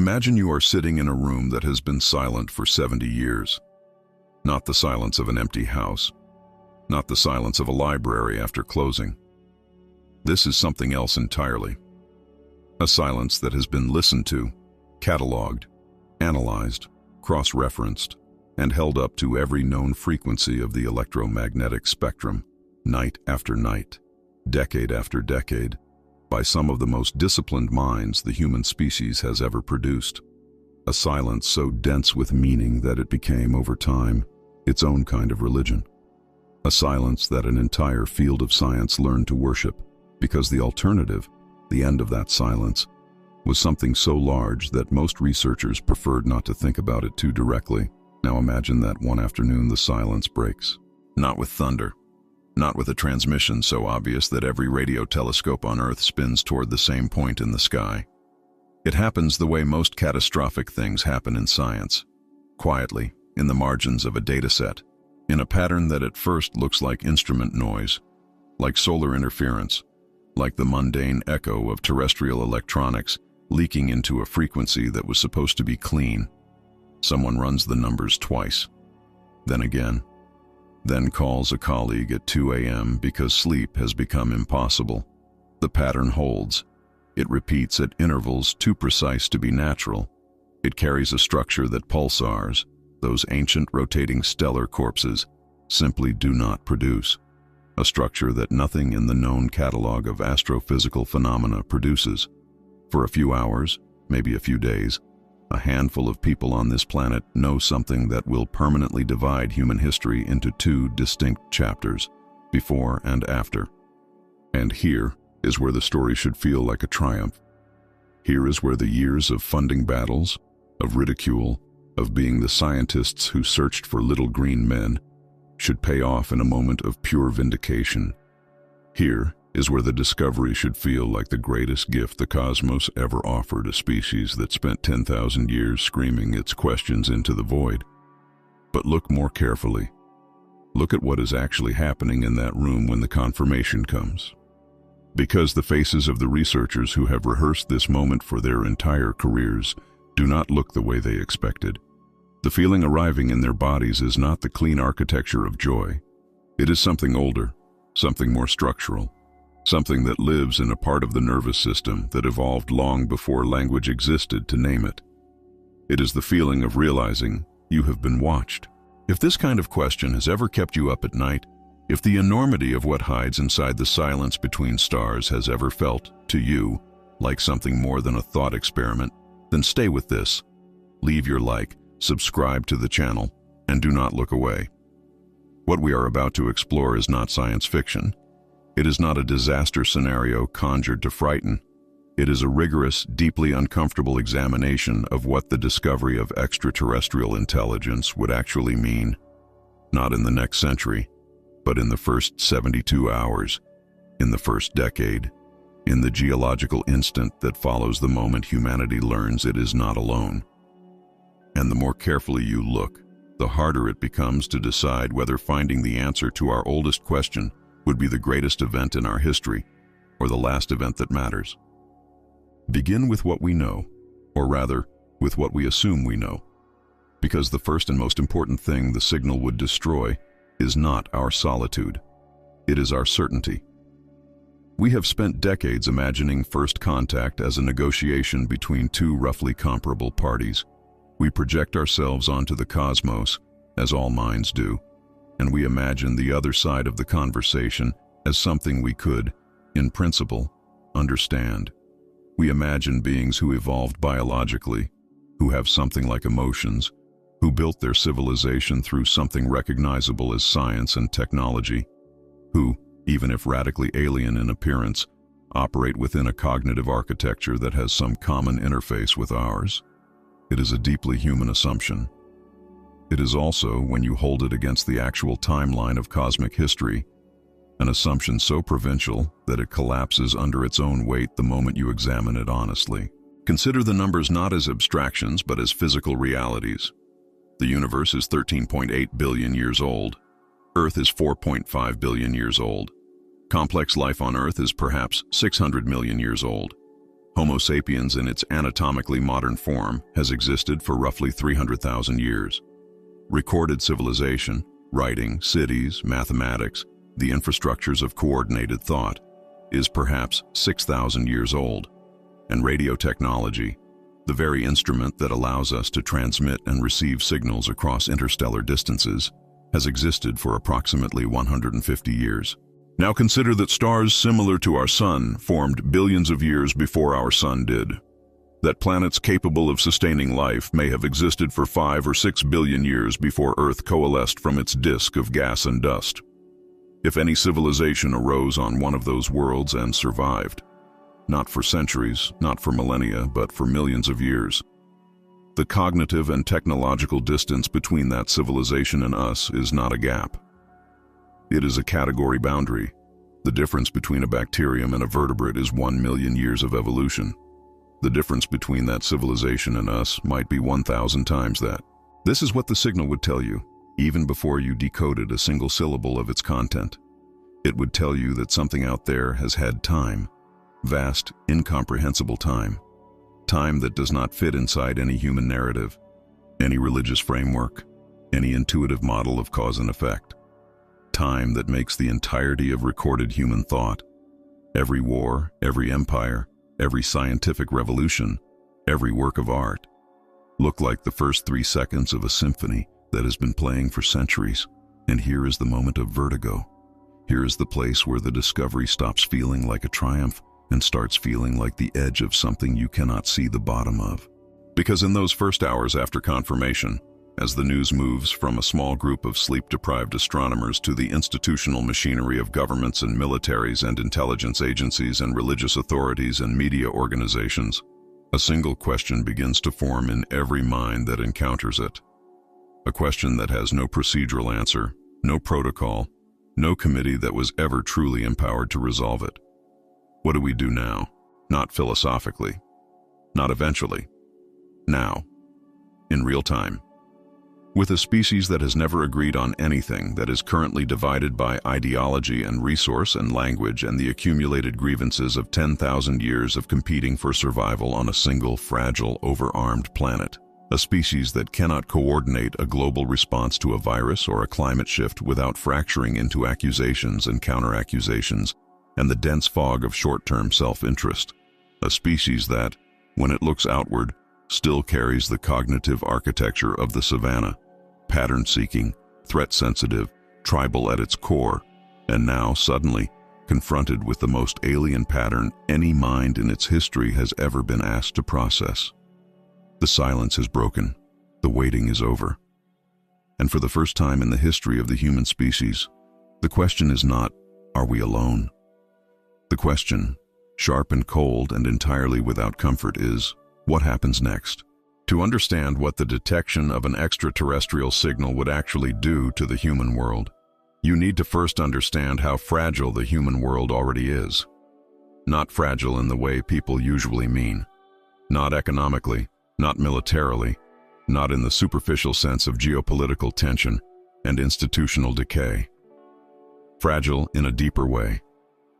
Imagine you are sitting in a room that has been silent for 70 years. Not the silence of an empty house. Not the silence of a library after closing. This is something else entirely. A silence that has been listened to, cataloged, analyzed, cross-referenced, and held up to every known frequency of the electromagnetic spectrum, night after night, decade after decade, by some of the most disciplined minds the human species has ever produced. A silence so dense with meaning that it became, over time, its own kind of religion. A silence that an entire field of science learned to worship, because the alternative, the end of that silence, was something so large that most researchers preferred not to think about it too directly. Now imagine that one afternoon the silence breaks. Not with thunder. Not with a transmission so obvious that every radio telescope on Earth spins toward the same point in the sky. It happens the way most catastrophic things happen in science. Quietly, in the margins of a dataset, in a pattern that at first looks like instrument noise, like solar interference, like the mundane echo of terrestrial electronics leaking into a frequency that was supposed to be clean. Someone runs the numbers twice, then again, then calls a colleague at 2 a.m. because sleep has become impossible. The pattern holds. It repeats at intervals too precise to be natural. It carries a structure that pulsars, those ancient rotating stellar corpses, simply do not produce. A structure that nothing in the known catalog of astrophysical phenomena produces. For a few hours, maybe a few days, a handful of people on this planet know something that will permanently divide human history into two distinct chapters, before and after. And here is where the story should feel like a triumph. Here is where the years of funding battles, of ridicule, of being the scientists who searched for little green men, should pay off in a moment of pure vindication. Here is where the discovery should feel like the greatest gift the cosmos ever offered a species that spent 10,000 years screaming its questions into the void. But look more carefully. Look at what is actually happening in that room when the confirmation comes. Because the faces of the researchers who have rehearsed this moment for their entire careers do not look the way they expected. The feeling arriving in their bodies is not the clean architecture of joy. It is something older, something more structural, something that lives in a part of the nervous system that evolved long before language existed to name it. It is the feeling of realizing you have been watched. If this kind of question has ever kept you up at night, if the enormity of what hides inside the silence between stars has ever felt, to you, like something more than a thought experiment, then stay with this. Leave your like, subscribe to the channel, and do not look away. What we are about to explore is not science fiction. It is not a disaster scenario conjured to frighten. It is a rigorous, deeply uncomfortable examination of what the discovery of extraterrestrial intelligence would actually mean, not in the next century, but in the first 72 hours, in the first decade, in the geological instant that follows the moment humanity learns it is not alone. And the more carefully you look, the harder it becomes to decide whether finding the answer to our oldest question would be the greatest event in our history, or the last event that matters. Begin with what we know, or rather, with what we assume we know, because the first and most important thing the signal would destroy is not our solitude. It is our certainty. We have spent decades imagining first contact as a negotiation between two roughly comparable parties. We project ourselves onto the cosmos, as all minds do, and we imagine the other side of the conversation as something we could, in principle, understand. We imagine beings who evolved biologically, who have something like emotions, who built their civilization through something recognizable as science and technology, who, even if radically alien in appearance, operate within a cognitive architecture that has some common interface with ours. It is a deeply human assumption. It is also, when you hold it against the actual timeline of cosmic history, an assumption so provincial that it collapses under its own weight the moment you examine it honestly. Consider the numbers not as abstractions but as physical realities. The universe is 13.8 billion years old. Earth is 4.5 billion years old. Complex life on Earth is perhaps 600 million years old. Homo sapiens in its anatomically modern form has existed for roughly 300,000 years. Recorded civilization, writing, cities, mathematics, the infrastructures of coordinated thought, is perhaps 6,000 years old. And radio technology, the very instrument that allows us to transmit and receive signals across interstellar distances, has existed for approximately 150 years. Now consider that stars similar to our Sun formed billions of years before our Sun did. That planets capable of sustaining life may have existed for 5 or 6 billion years before Earth coalesced from its disk of gas and dust. If any civilization arose on one of those worlds and survived, not for centuries, not for millennia, but for millions of years, the cognitive and technological distance between that civilization and us is not a gap. It is a category boundary. The difference between a bacterium and a vertebrate is 1 million years of evolution. The difference between that civilization and us might be 1,000 times that. This is what the signal would tell you, even before you decoded a single syllable of its content. It would tell you that something out there has had time, vast, incomprehensible time. Time that does not fit inside any human narrative, any religious framework, any intuitive model of cause and effect. Time that makes the entirety of recorded human thought, every war, every empire, every scientific revolution, every work of art, look like the first 3 seconds of a symphony that has been playing for centuries. And here is the moment of vertigo. Here is the place where the discovery stops feeling like a triumph and starts feeling like the edge of something you cannot see the bottom of. Because in those first hours after confirmation, as the news moves from a small group of sleep-deprived astronomers to the institutional machinery of governments and militaries and intelligence agencies and religious authorities and media organizations, a single question begins to form in every mind that encounters it. A question that has no procedural answer, no protocol, no committee that was ever truly empowered to resolve it. What do we do now? Not philosophically, not eventually. Now, in real time. With a species that has never agreed on anything, that is currently divided by ideology and resource and language and the accumulated grievances of 10,000 years of competing for survival on a single, fragile, overarmed planet. A species that cannot coordinate a global response to a virus or a climate shift without fracturing into accusations and counter-accusations and the dense fog of short-term self-interest. A species that, when it looks outward, still carries the cognitive architecture of the savannah, pattern-seeking, threat-sensitive, tribal at its core, and now, suddenly, confronted with the most alien pattern any mind in its history has ever been asked to process. The silence is broken. The waiting is over. And for the first time in the history of the human species, the question is not, are we alone? The question, sharp and cold and entirely without comfort, is, what happens next? To understand what the detection of an extraterrestrial signal would actually do to the human world, you need to first understand how fragile the human world already is. Not fragile in the way people usually mean. Not economically, not militarily, not in the superficial sense of geopolitical tension and institutional decay. Fragile in a deeper way.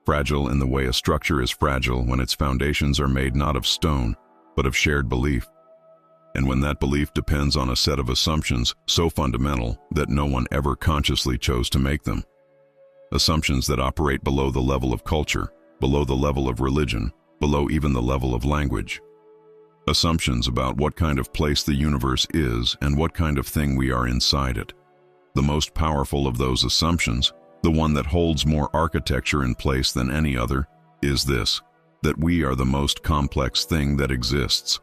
Fragile in the way a structure is fragile when its foundations are made not of stone, but of shared belief. And when that belief depends on a set of assumptions so fundamental that no one ever consciously chose to make them. Assumptions that operate below the level of culture, below the level of religion, below even the level of language. Assumptions about what kind of place the universe is and what kind of thing we are inside it. The most powerful of those assumptions, the one that holds more architecture in place than any other, is this: that we are the most complex thing that exists.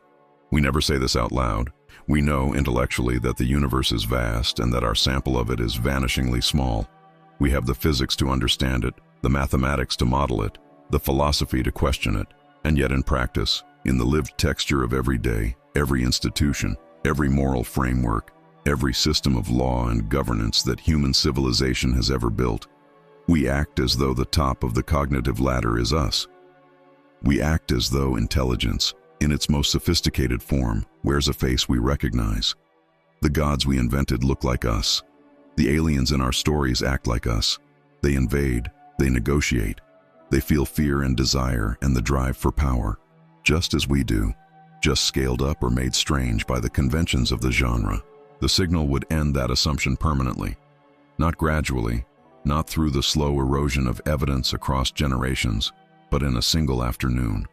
We never say this out loud. We know intellectually that the universe is vast and that our sample of it is vanishingly small. We have the physics to understand it, the mathematics to model it, the philosophy to question it, and yet in practice, in the lived texture of every day, every institution, every moral framework, every system of law and governance that human civilization has ever built, we act as though the top of the cognitive ladder is us. We act as though intelligence, in its most sophisticated form, wears a face we recognize. The gods we invented look like us. The aliens in our stories act like us. They invade, they negotiate, they feel fear and desire and the drive for power. just as we do, just scaled up or made strange by the conventions of the genre. The signal would end that assumption permanently, not gradually, not through the slow erosion of evidence across generations, but in a single afternoon,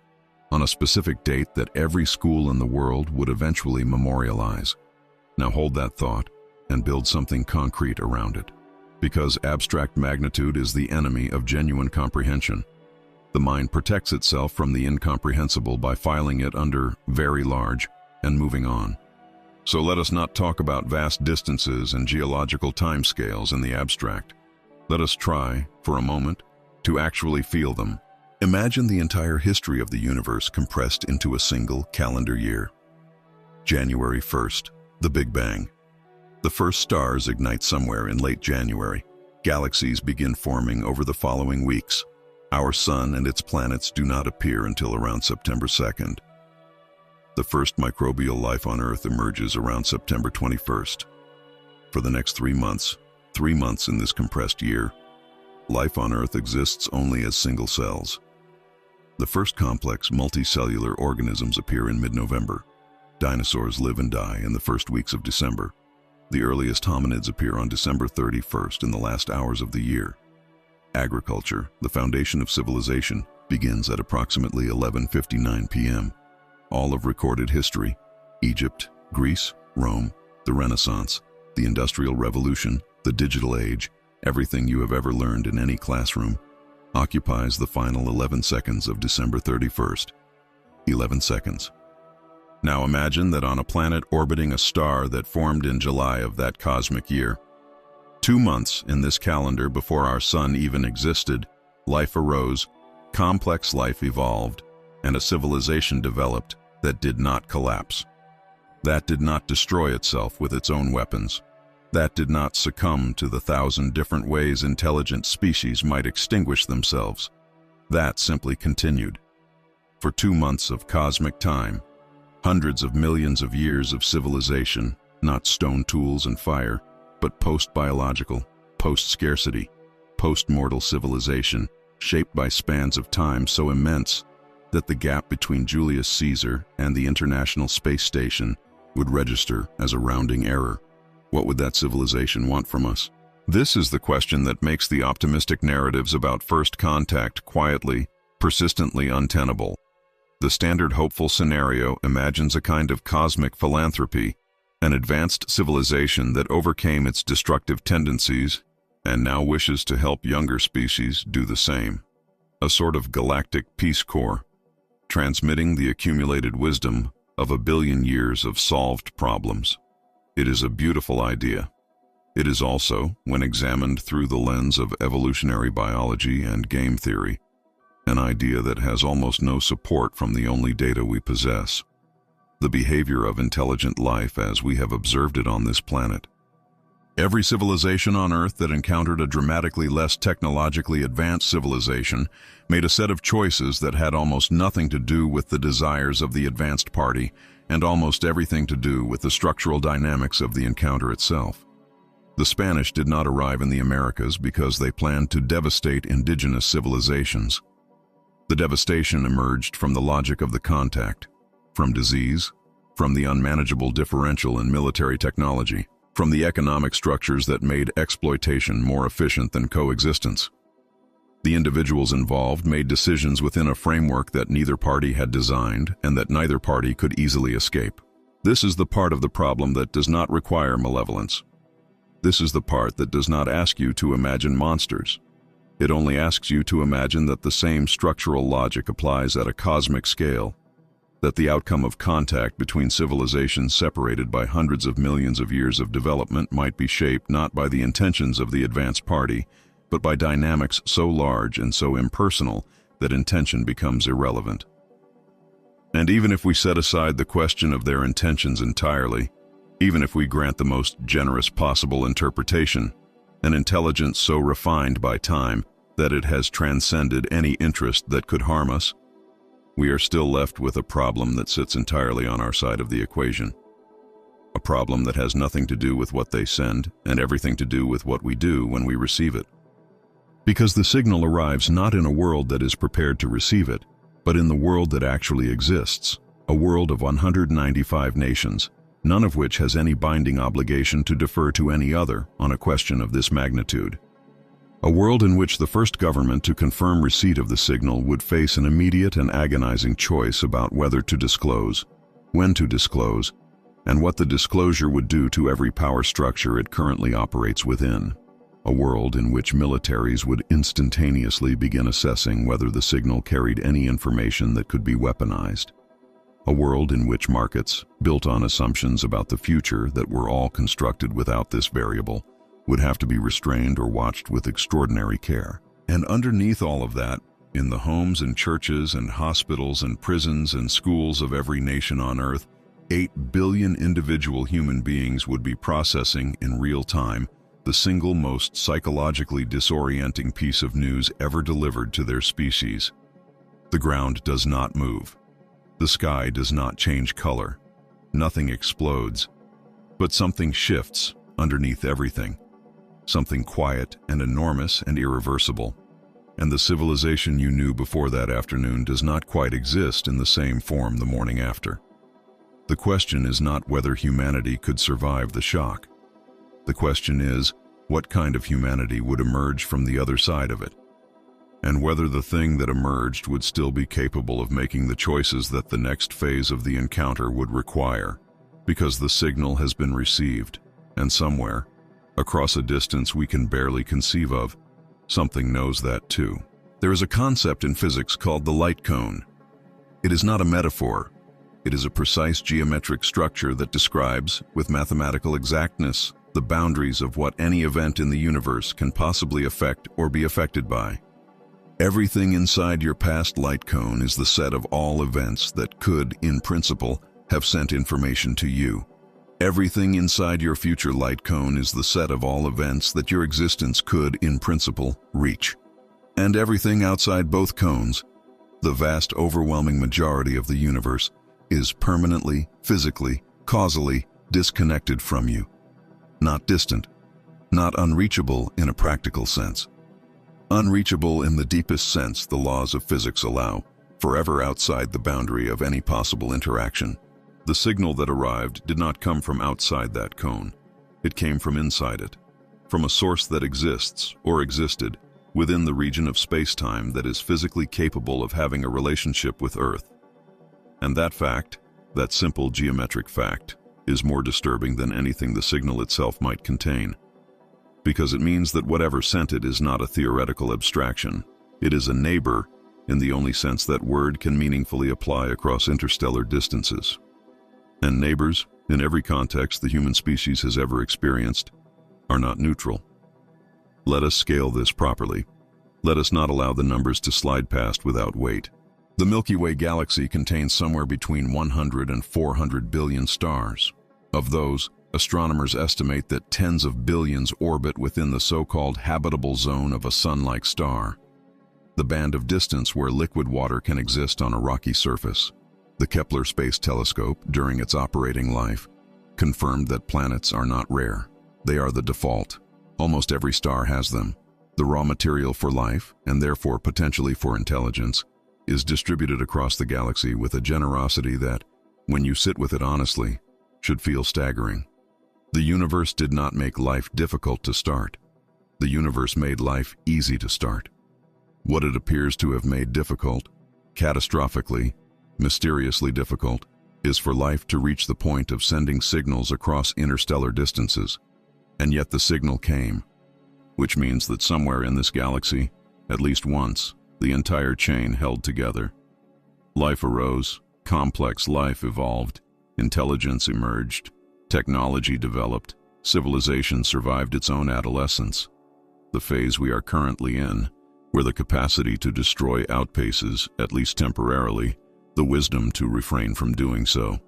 on a specific date that every school in the world would eventually memorialize. Now hold that thought and build something concrete around it. Because abstract magnitude is the enemy of genuine comprehension. The mind protects itself from the incomprehensible by filing it under very large and moving on. So let us not talk about vast distances and geological timescales in the abstract. Let us try, for a moment, to actually feel them. Imagine the entire history of the universe compressed into a single calendar year. January 1st, the Big Bang. The first stars ignite somewhere in late January. Galaxies begin forming over the following weeks. Our sun and its planets do not appear until around September 2nd. The first microbial life on Earth emerges around September 21st. For the next 3 months in this compressed year, life on Earth exists only as single cells. The first complex multicellular organisms appear in mid-November. Dinosaurs live and die in the first weeks of December. The earliest hominids appear on December 31st in the last hours of the year. Agriculture, the foundation of civilization, begins at approximately 11:59 p.m. All of recorded history, Egypt, Greece, Rome, the Renaissance, the Industrial Revolution, the digital age, everything you have ever learned in any classroom, occupies the final 11 seconds of December 31st. 11 seconds. Now imagine that on a planet orbiting a star that formed in July of that cosmic year. 2 months in this calendar before our sun even existed, life arose, complex life evolved, and a civilization developed that did not collapse. That did not destroy itself with its own weapons. That did not succumb to the 1,000 different ways intelligent species might extinguish themselves. That simply continued. For 2 months of cosmic time, hundreds of millions of years of civilization, not stone tools and fire, but post-biological, post-scarcity, post-mortal civilization, shaped by spans of time so immense that the gap between Julius Caesar and the International Space Station would register as a rounding error. What would that civilization want from us? This is the question that makes the optimistic narratives about first contact quietly, persistently untenable. The standard hopeful scenario imagines a kind of cosmic philanthropy, an advanced civilization that overcame its destructive tendencies and now wishes to help younger species do the same. A sort of galactic Peace Corps, transmitting the accumulated wisdom of 1 billion years of solved problems. It is a beautiful idea. It is also, when examined through the lens of evolutionary biology and game theory, an idea that has almost no support from the only data we possess: the behavior of intelligent life as we have observed it on this planet. Every civilization on Earth that encountered a dramatically less technologically advanced civilization made a set of choices that had almost nothing to do with the desires of the advanced party and almost everything to do with the structural dynamics of the encounter itself. The Spanish did not arrive in the Americas because they planned to devastate indigenous civilizations. The devastation emerged from the logic of the contact, from disease, from the unmanageable differential in military technology, from the economic structures that made exploitation more efficient than coexistence. The individuals involved made decisions within a framework that neither party had designed and that neither party could easily escape. This is the part of the problem that does not require malevolence. This is the part that does not ask you to imagine monsters. It only asks you to imagine that the same structural logic applies at a cosmic scale, that the outcome of contact between civilizations separated by hundreds of millions of years of development might be shaped not by the intentions of the advanced party, but by dynamics so large and so impersonal that intention becomes irrelevant. And even if we set aside the question of their intentions entirely, even if we grant the most generous possible interpretation, an intelligence so refined by time that it has transcended any interest that could harm us, we are still left with a problem that sits entirely on our side of the equation. A problem that has nothing to do with what they send and everything to do with what we do when we receive it. Because the signal arrives not in a world that is prepared to receive it, but in the world that actually exists, a world of 195 nations, none of which has any binding obligation to defer to any other on a question of this magnitude. A world in which the first government to confirm receipt of the signal would face an immediate and agonizing choice about whether to disclose, when to disclose, and what the disclosure would do to every power structure it currently operates within. A world in which militaries would instantaneously begin assessing whether the signal carried any information that could be weaponized. A world in which markets, built on assumptions about the future that were all constructed without this variable, would have to be restrained or watched with extraordinary care. And underneath all of that, in the homes and churches and hospitals and prisons and schools of every nation on Earth, 8 billion individual human beings would be processing in real time the single most psychologically disorienting piece of news ever delivered to their species. The ground does not move. The sky does not change color. Nothing explodes. But something shifts underneath everything. Something quiet and enormous and irreversible. And the civilization you knew before that afternoon does not quite exist in the same form the morning after. The question is not whether humanity could survive the shock. The question is, what kind of humanity would emerge from the other side of it? And whether the thing that emerged would still be capable of making the choices that the next phase of the encounter would require, because the signal has been received, and somewhere, across a distance we can barely conceive of, something knows that too. There is a concept in physics called the light cone. It is not a metaphor. It is a precise geometric structure that describes, with mathematical exactness, the boundaries of what any event in the universe can possibly affect or be affected by. Everything inside your past light cone is the set of all events that could, in principle, have sent information to you. Everything inside your future light cone is the set of all events that your existence could, in principle, reach. And everything outside both cones, the vast overwhelming majority of the universe, is permanently, physically, causally disconnected from you. Not distant, not unreachable in a practical sense. Unreachable in the deepest sense the laws of physics allow, forever outside the boundary of any possible interaction. The signal that arrived did not come from outside that cone. It came from inside it, from a source that exists, or existed, within the region of space-time that is physically capable of having a relationship with Earth. And that fact, that simple geometric fact, is more disturbing than anything the signal itself might contain. Because it means that whatever sent it is not a theoretical abstraction. It is a neighbor, in the only sense that word can meaningfully apply across interstellar distances. And neighbors, in every context the human species has ever experienced, are not neutral. Let us scale this properly. Let us not allow the numbers to slide past without weight. The Milky Way galaxy contains somewhere between 100 and 400 billion stars. Of those, astronomers estimate that tens of billions orbit within the so-called habitable zone of a sun-like star, the band of distance where liquid water can exist on a rocky surface. The Kepler Space Telescope, during its operating life, confirmed that planets are not rare. They are the default. Almost every star has them. The raw material for life, and therefore potentially for intelligence, is distributed across the galaxy with a generosity that, when you sit with it honestly, should feel staggering. The universe did not make life difficult to start. The universe made life easy to start. What it appears to have made difficult, catastrophically, mysteriously difficult, is for life to reach the point of sending signals across interstellar distances. And yet the signal came, which means that somewhere in this galaxy, at least once, the entire chain held together. Life arose, complex life evolved, intelligence emerged, technology developed, civilization survived its own adolescence. The phase we are currently in, where the capacity to destroy outpaces, at least temporarily, the wisdom to refrain from doing so.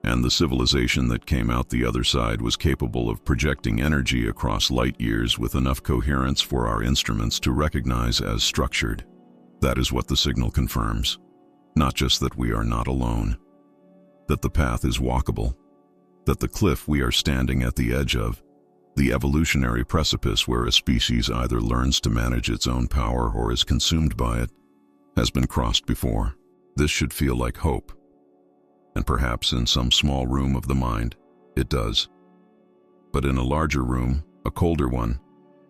And the civilization that came out the other side was capable of projecting energy across light years with enough coherence for our instruments to recognize as structured. That is what the signal confirms. Not just that we are not alone. That the path is walkable. That the cliff we are standing at the edge of, the evolutionary precipice where a species either learns to manage its own power or is consumed by it, has been crossed before. This should feel like hope. And perhaps in some small room of the mind, it does. But in a larger room, a colder one,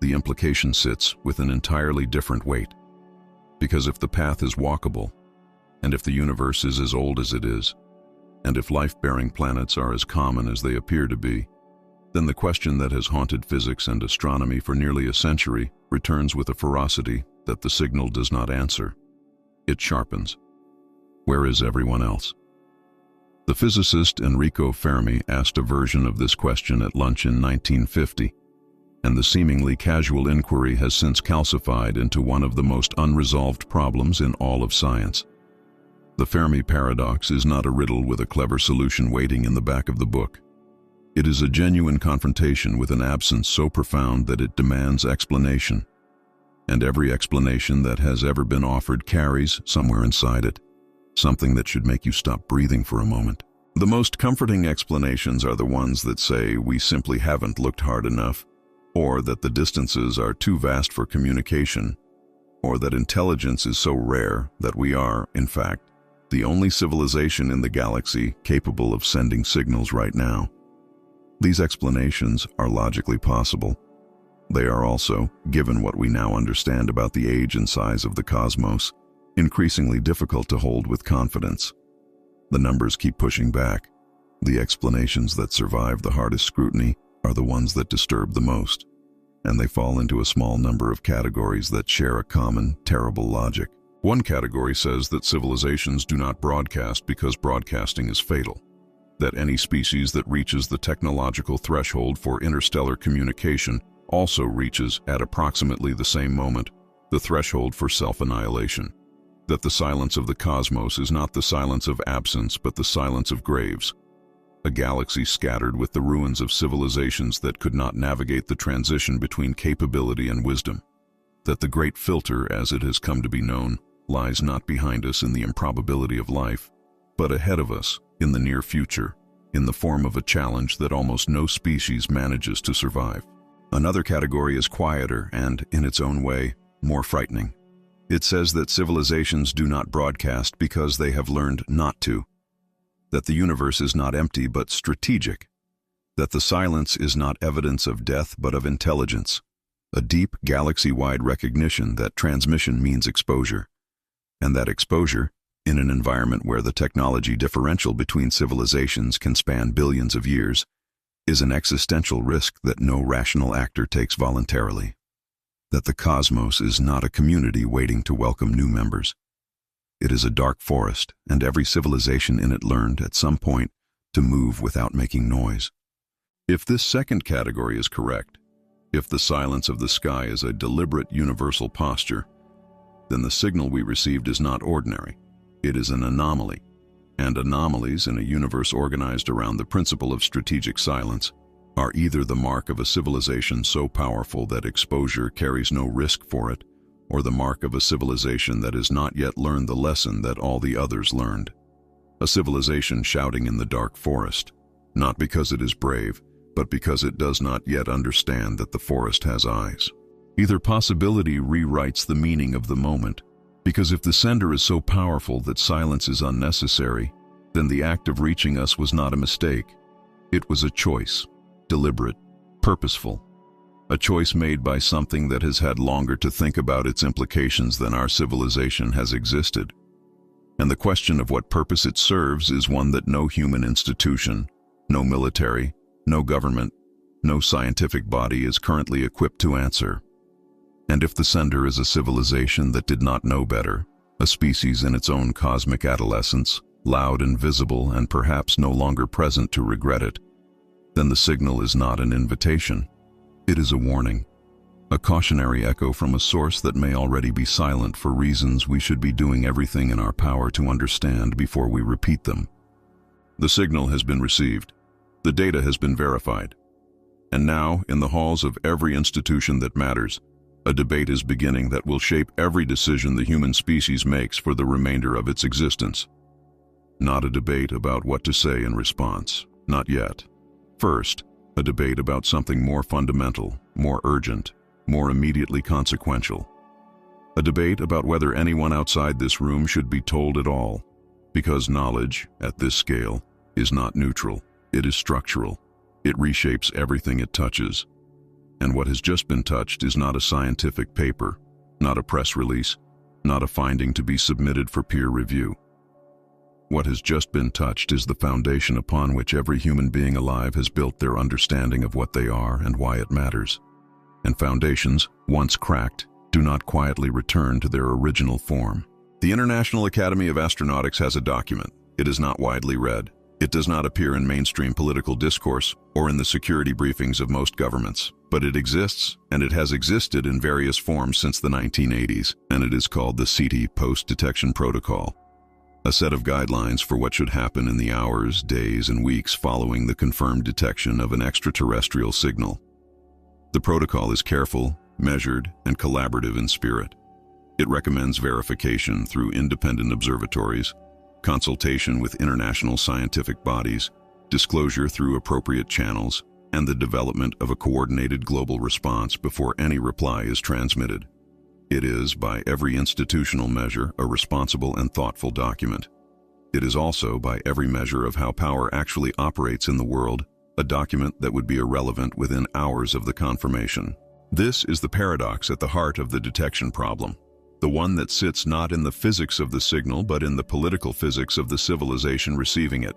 the implication sits with an entirely different weight. Because if the path is walkable, and if the universe is as old as it is, and if life-bearing planets are as common as they appear to be, then the question that has haunted physics and astronomy for nearly a century returns with a ferocity that the signal does not answer. It sharpens. Where is everyone else? The physicist Enrico Fermi asked a version of this question at lunch in 1950, and the seemingly casual inquiry has since calcified into one of the most unresolved problems in all of science. The Fermi paradox is not a riddle with a clever solution waiting in the back of the book. It is a genuine confrontation with an absence so profound that it demands explanation. And every explanation that has ever been offered carries, somewhere inside it, something that should make you stop breathing for a moment. The most comforting explanations are the ones that say we simply haven't looked hard enough, or that the distances are too vast for communication, or that intelligence is so rare that we are, in fact, the only civilization in the galaxy capable of sending signals right now. These explanations are logically possible. They are also, given what we now understand about the age and size of the cosmos, increasingly difficult to hold with confidence. The numbers keep pushing back. The explanations that survive the hardest scrutiny are the ones that disturb the most, and they fall into a small number of categories that share a common, terrible logic. One category says that civilizations do not broadcast because broadcasting is fatal, that any species that reaches the technological threshold for interstellar communication also reaches, at approximately the same moment, the threshold for self-annihilation, that the silence of the cosmos is not the silence of absence but the silence of graves, a galaxy scattered with the ruins of civilizations that could not navigate the transition between capability and wisdom, that the great filter, as it has come to be known, lies not behind us in the improbability of life, but ahead of us, in the near future, in the form of a challenge that almost no species manages to survive. Another category is quieter and, in its own way, more frightening. It says that civilizations do not broadcast because they have learned not to, that the universe is not empty but strategic, that the silence is not evidence of death but of intelligence, a deep galaxy-wide recognition that transmission means exposure, and that exposure, in an environment where the technology differential between civilizations can span billions of years, is an existential risk that no rational actor takes voluntarily. That the cosmos is not a community waiting to welcome new members. It is a dark forest, and every civilization in it learned, at some point, to move without making noise. If this second category is correct, if the silence of the sky is a deliberate universal posture, then the signal we received is not ordinary. It is an anomaly, and anomalies in a universe organized around the principle of strategic silence are either the mark of a civilization so powerful that exposure carries no risk for it, or the mark of a civilization that has not yet learned the lesson that all the others learned. A civilization shouting in the dark forest, not because it is brave, but because it does not yet understand that the forest has eyes. Either possibility rewrites the meaning of the moment, because if the sender is so powerful that silence is unnecessary, then the act of reaching us was not a mistake. It was a choice, deliberate, purposeful, a choice made by something that has had longer to think about its implications than our civilization has existed. And the question of what purpose it serves is one that no human institution, no military, no government, no scientific body is currently equipped to answer. And if the sender is a civilization that did not know better, a species in its own cosmic adolescence, loud and visible and perhaps no longer present to regret it, then the signal is not an invitation. It is a warning, a cautionary echo from a source that may already be silent for reasons we should be doing everything in our power to understand before we repeat them. The signal has been received. The data has been verified. And now, in the halls of every institution that matters, a debate is beginning that will shape every decision the human species makes for the remainder of its existence. Not a debate about what to say in response, not yet. First, a debate about something more fundamental, more urgent, more immediately consequential. A debate about whether anyone outside this room should be told at all, Because knowledge, at this scale, is not neutral, it is structural. It reshapes everything it touches. And what has just been touched is not a scientific paper, not a press release, not a finding to be submitted for peer review. What has just been touched is the foundation upon which every human being alive has built their understanding of what they are and why it matters. And foundations, once cracked, do not quietly return to their original form. The International Academy of Astronautics has a document. It is not widely read. It does not appear in mainstream political discourse or in the security briefings of most governments. But it exists, and it has existed in various forms since the 1980s, and it is called the SETI Post-Detection Protocol, a set of guidelines for what should happen in the hours, days, and weeks following the confirmed detection of an extraterrestrial signal. The protocol is careful, measured, and collaborative in spirit. It recommends verification through independent observatories, consultation with international scientific bodies, disclosure through appropriate channels, and the development of a coordinated global response before any reply is transmitted. It is, by every institutional measure, a responsible and thoughtful document. It is also, by every measure of how power actually operates in the world, a document that would be irrelevant within hours of the confirmation. This is the paradox at the heart of the detection problem, the one that sits not in the physics of the signal but in the political physics of the civilization receiving it.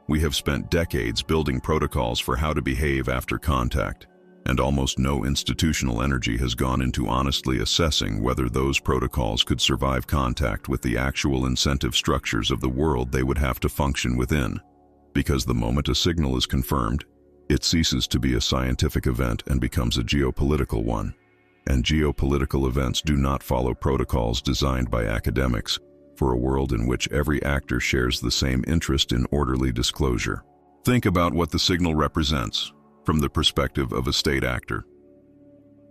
We have spent decades building protocols for how to behave after contact, and almost no institutional energy has gone into honestly assessing whether those protocols could survive contact with the actual incentive structures of the world they would have to function within. Because the moment a signal is confirmed, it ceases to be a scientific event and becomes a geopolitical one. And geopolitical events do not follow protocols designed by academics for a world in which every actor shares the same interest in orderly disclosure. Think about what the signal represents from the perspective of a state actor.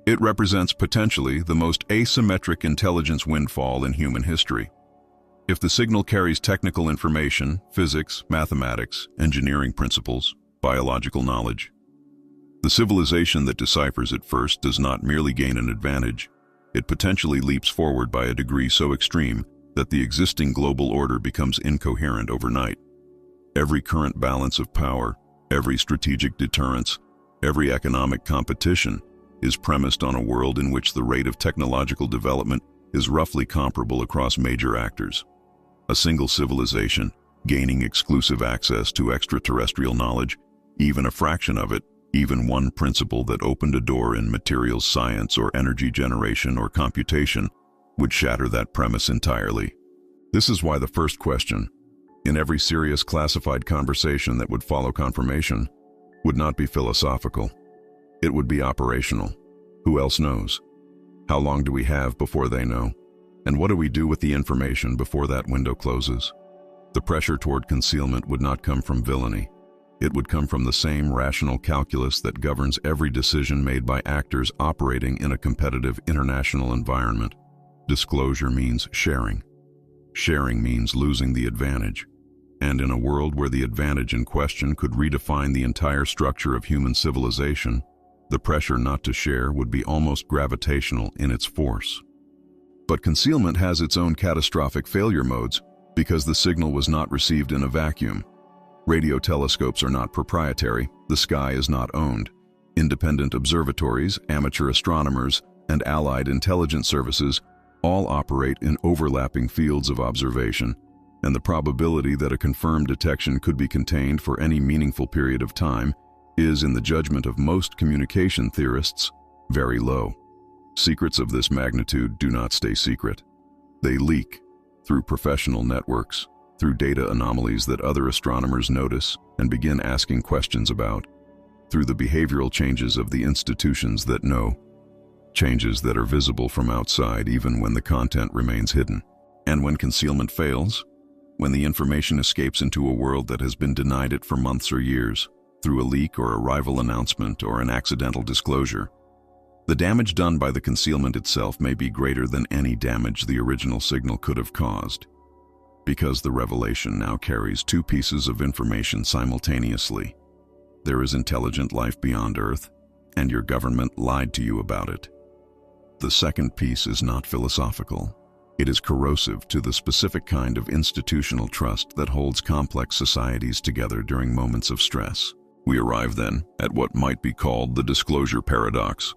It represents potentially the most asymmetric intelligence windfall in human history. If the signal carries technical information, physics, mathematics, engineering principles, biological knowledge, the civilization that deciphers it first does not merely gain an advantage, it potentially leaps forward by a degree so extreme that the existing global order becomes incoherent overnight. Every current balance of power, every strategic deterrence, every economic competition is premised on a world in which the rate of technological development is roughly comparable across major actors. A single civilization, gaining exclusive access to extraterrestrial knowledge, even a fraction of it, even one principle that opened a door in materials science or energy generation or computation, would shatter that premise entirely. This is why the first question, in every serious classified conversation that would follow confirmation, would not be philosophical. It would be operational. Who else knows? How long do we have before they know? And what do we do with the information before that window closes? The pressure toward concealment would not come from villainy. It would come from the same rational calculus that governs every decision made by actors operating in a competitive international environment. Disclosure means sharing. Sharing means losing the advantage. And in a world where the advantage in question could redefine the entire structure of human civilization, the pressure not to share would be almost gravitational in its force. But concealment has its own catastrophic failure modes because the signal was not received in a vacuum. Radio telescopes are not proprietary, the sky is not owned. Independent observatories, amateur astronomers, and allied intelligence services all operate in overlapping fields of observation, and the probability that a confirmed detection could be contained for any meaningful period of time is, in the judgment of most communication theorists, very low. Secrets of this magnitude do not stay secret. They leak through professional networks, through data anomalies that other astronomers notice and begin asking questions about, through the behavioral changes of the institutions that know, changes that are visible from outside even when the content remains hidden. And when concealment fails, when the information escapes into a world that has been denied it for months or years, through a leak or a rival announcement or an accidental disclosure, the damage done by the concealment itself may be greater than any damage the original signal could have caused, because the revelation now carries two pieces of information simultaneously. There is intelligent life beyond Earth, and your government lied to you about it. The second piece is not philosophical. It is corrosive to the specific kind of institutional trust that holds complex societies together during moments of stress. We arrive then at what might be called the disclosure paradox.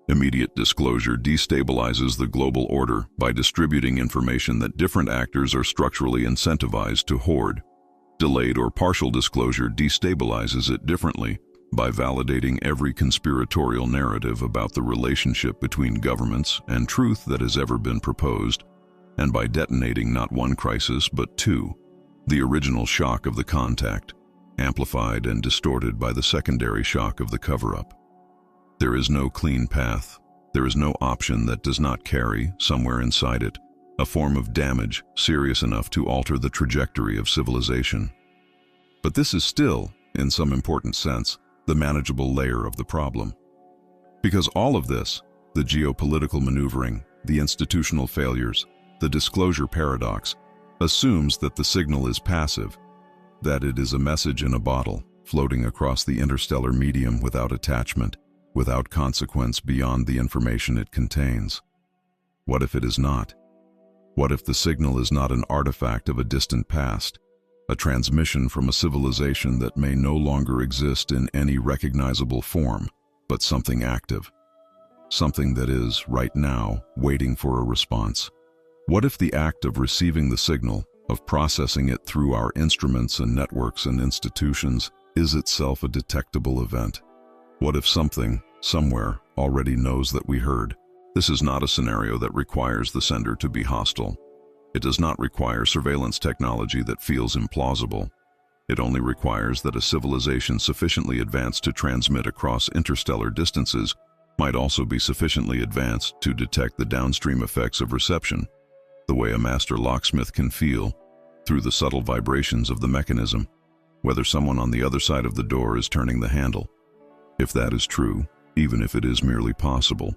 Immediate disclosure destabilizes the global order by distributing information that different actors are structurally incentivized to hoard. Delayed or partial disclosure destabilizes it differently by validating every conspiratorial narrative about the relationship between governments and truth that has ever been proposed, and by detonating not one crisis but two, the original shock of the contact, amplified and distorted by the secondary shock of the cover-up. There is no clean path. There is no option that does not carry, somewhere inside it, a form of damage serious enough to alter the trajectory of civilization. But this is still, in some important sense, the manageable layer of the problem. Because all of this, the geopolitical maneuvering, the institutional failures, the disclosure paradox, assumes that the signal is passive, that it is a message in a bottle, floating across the interstellar medium without attachment, without consequence beyond the information it contains. What if it is not? What if the signal is not an artifact of a distant past, a transmission from a civilization that may no longer exist in any recognizable form, but something active, something that is, right now, waiting for a response? What if the act of receiving the signal, of processing it through our instruments and networks and institutions, is itself a detectable event? What if something, somewhere, already knows that we heard? This is not a scenario that requires the sender to be hostile. It does not require surveillance technology that feels implausible. It only requires that a civilization sufficiently advanced to transmit across interstellar distances might also be sufficiently advanced to detect the downstream effects of reception, the way a master locksmith can feel, through the subtle vibrations of the mechanism, whether someone on the other side of the door is turning the handle. If that is true, even if it is merely possible,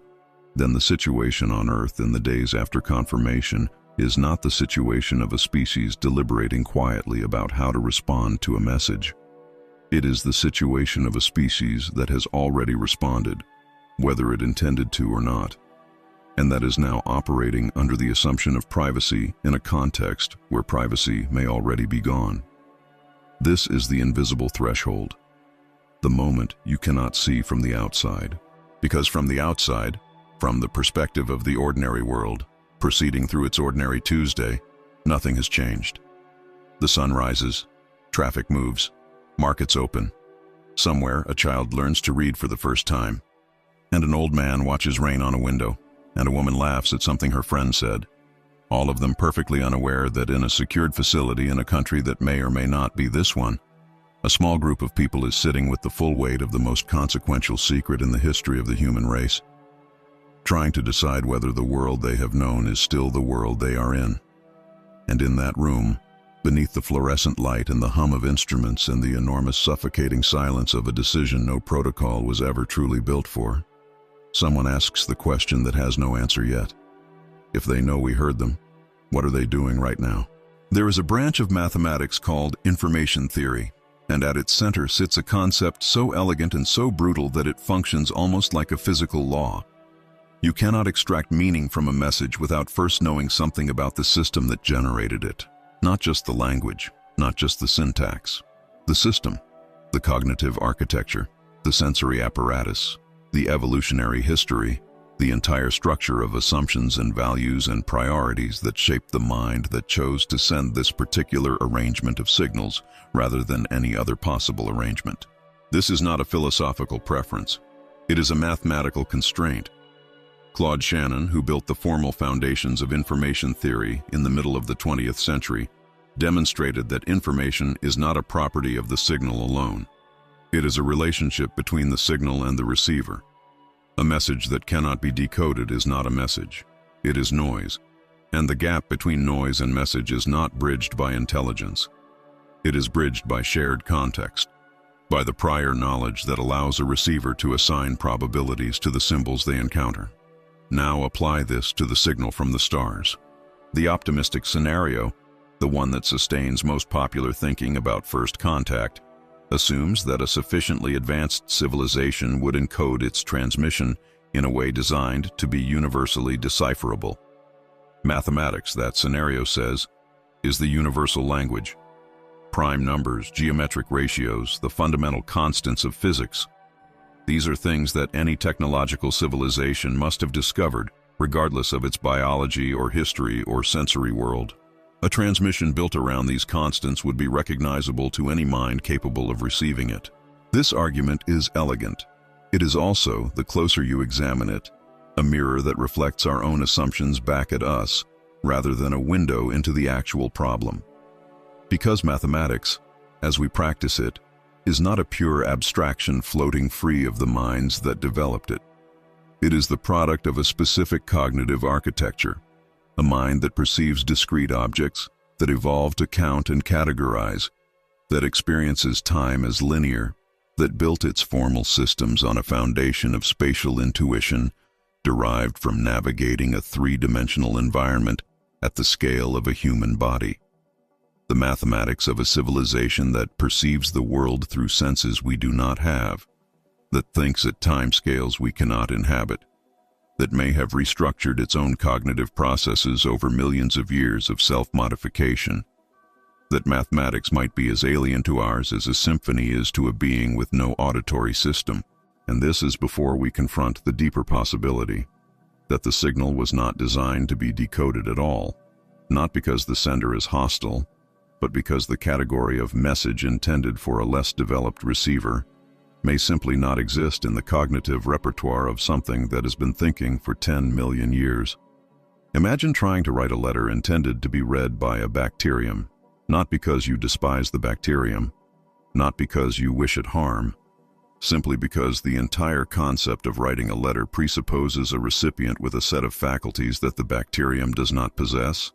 then the situation on Earth in the days after confirmation is not the situation of a species deliberating quietly about how to respond to a message. It is the situation of a species that has already responded, whether it intended to or not, and that is now operating under the assumption of privacy in a context where privacy may already be gone. This is the invisible threshold, the moment you cannot see from the outside. Because from the outside, from the perspective of the ordinary world, proceeding through its ordinary Tuesday, nothing has changed. The sun rises, traffic moves, markets open. Somewhere, a child learns to read for the first time, and an old man watches rain on a window, and a woman laughs at something her friend said, all of them perfectly unaware that in a secured facility in a country that may or may not be this one, a small group of people is sitting with the full weight of the most consequential secret in the history of the human race, trying to decide whether the world they have known is still the world they are in. And in that room, beneath the fluorescent light and the hum of instruments and the enormous suffocating silence of a decision no protocol was ever truly built for, someone asks the question that has no answer yet. If they know we heard them, what are they doing right now? There is a branch of mathematics called information theory, and at its center sits a concept so elegant and so brutal that it functions almost like a physical law. You cannot extract meaning from a message without first knowing something about the system that generated it. Not just the language, not just the syntax. The system, the cognitive architecture, the sensory apparatus, the evolutionary history, the entire structure of assumptions and values and priorities that shaped the mind that chose to send this particular arrangement of signals rather than any other possible arrangement. This is not a philosophical preference. It is a mathematical constraint. Claude Shannon, who built the formal foundations of information theory in the middle of the 20th century, demonstrated that information is not a property of the signal alone. It is a relationship between the signal and the receiver. A message that cannot be decoded is not a message. It is noise, and the gap between noise and message is not bridged by intelligence. It is bridged by shared context, by the prior knowledge that allows a receiver to assign probabilities to the symbols they encounter. Now apply this to the signal from the stars. The optimistic scenario, the one that sustains most popular thinking about first contact, assumes that a sufficiently advanced civilization would encode its transmission in a way designed to be universally decipherable. Mathematics, that scenario says, is the universal language. Prime numbers, geometric ratios, the fundamental constants of physics. These are things that any technological civilization must have discovered, regardless of its biology or history or sensory world. A transmission built around these constants would be recognizable to any mind capable of receiving it. This argument is elegant. It is also, the closer you examine it, a mirror that reflects our own assumptions back at us, rather than a window into the actual problem. Because mathematics, as we practice it, is not a pure abstraction floating free of the minds that developed it. It is the product of a specific cognitive architecture, a mind that perceives discrete objects, that evolved to count and categorize, that experiences time as linear, that built its formal systems on a foundation of spatial intuition derived from navigating a three-dimensional environment at the scale of a human body. The mathematics of a civilization that perceives the world through senses we do not have, that thinks at timescales we cannot inhabit, that may have restructured its own cognitive processes over millions of years of self-modification, that mathematics might be as alien to ours as a symphony is to a being with no auditory system. And this is before we confront the deeper possibility that the signal was not designed to be decoded at all, not because the sender is hostile, but because the category of message intended for a less developed receiver may simply not exist in the cognitive repertoire of something that has been thinking for 10 million years. Imagine trying to write a letter intended to be read by a bacterium, not because you despise the bacterium, not because you wish it harm, simply because the entire concept of writing a letter presupposes a recipient with a set of faculties that the bacterium does not possess,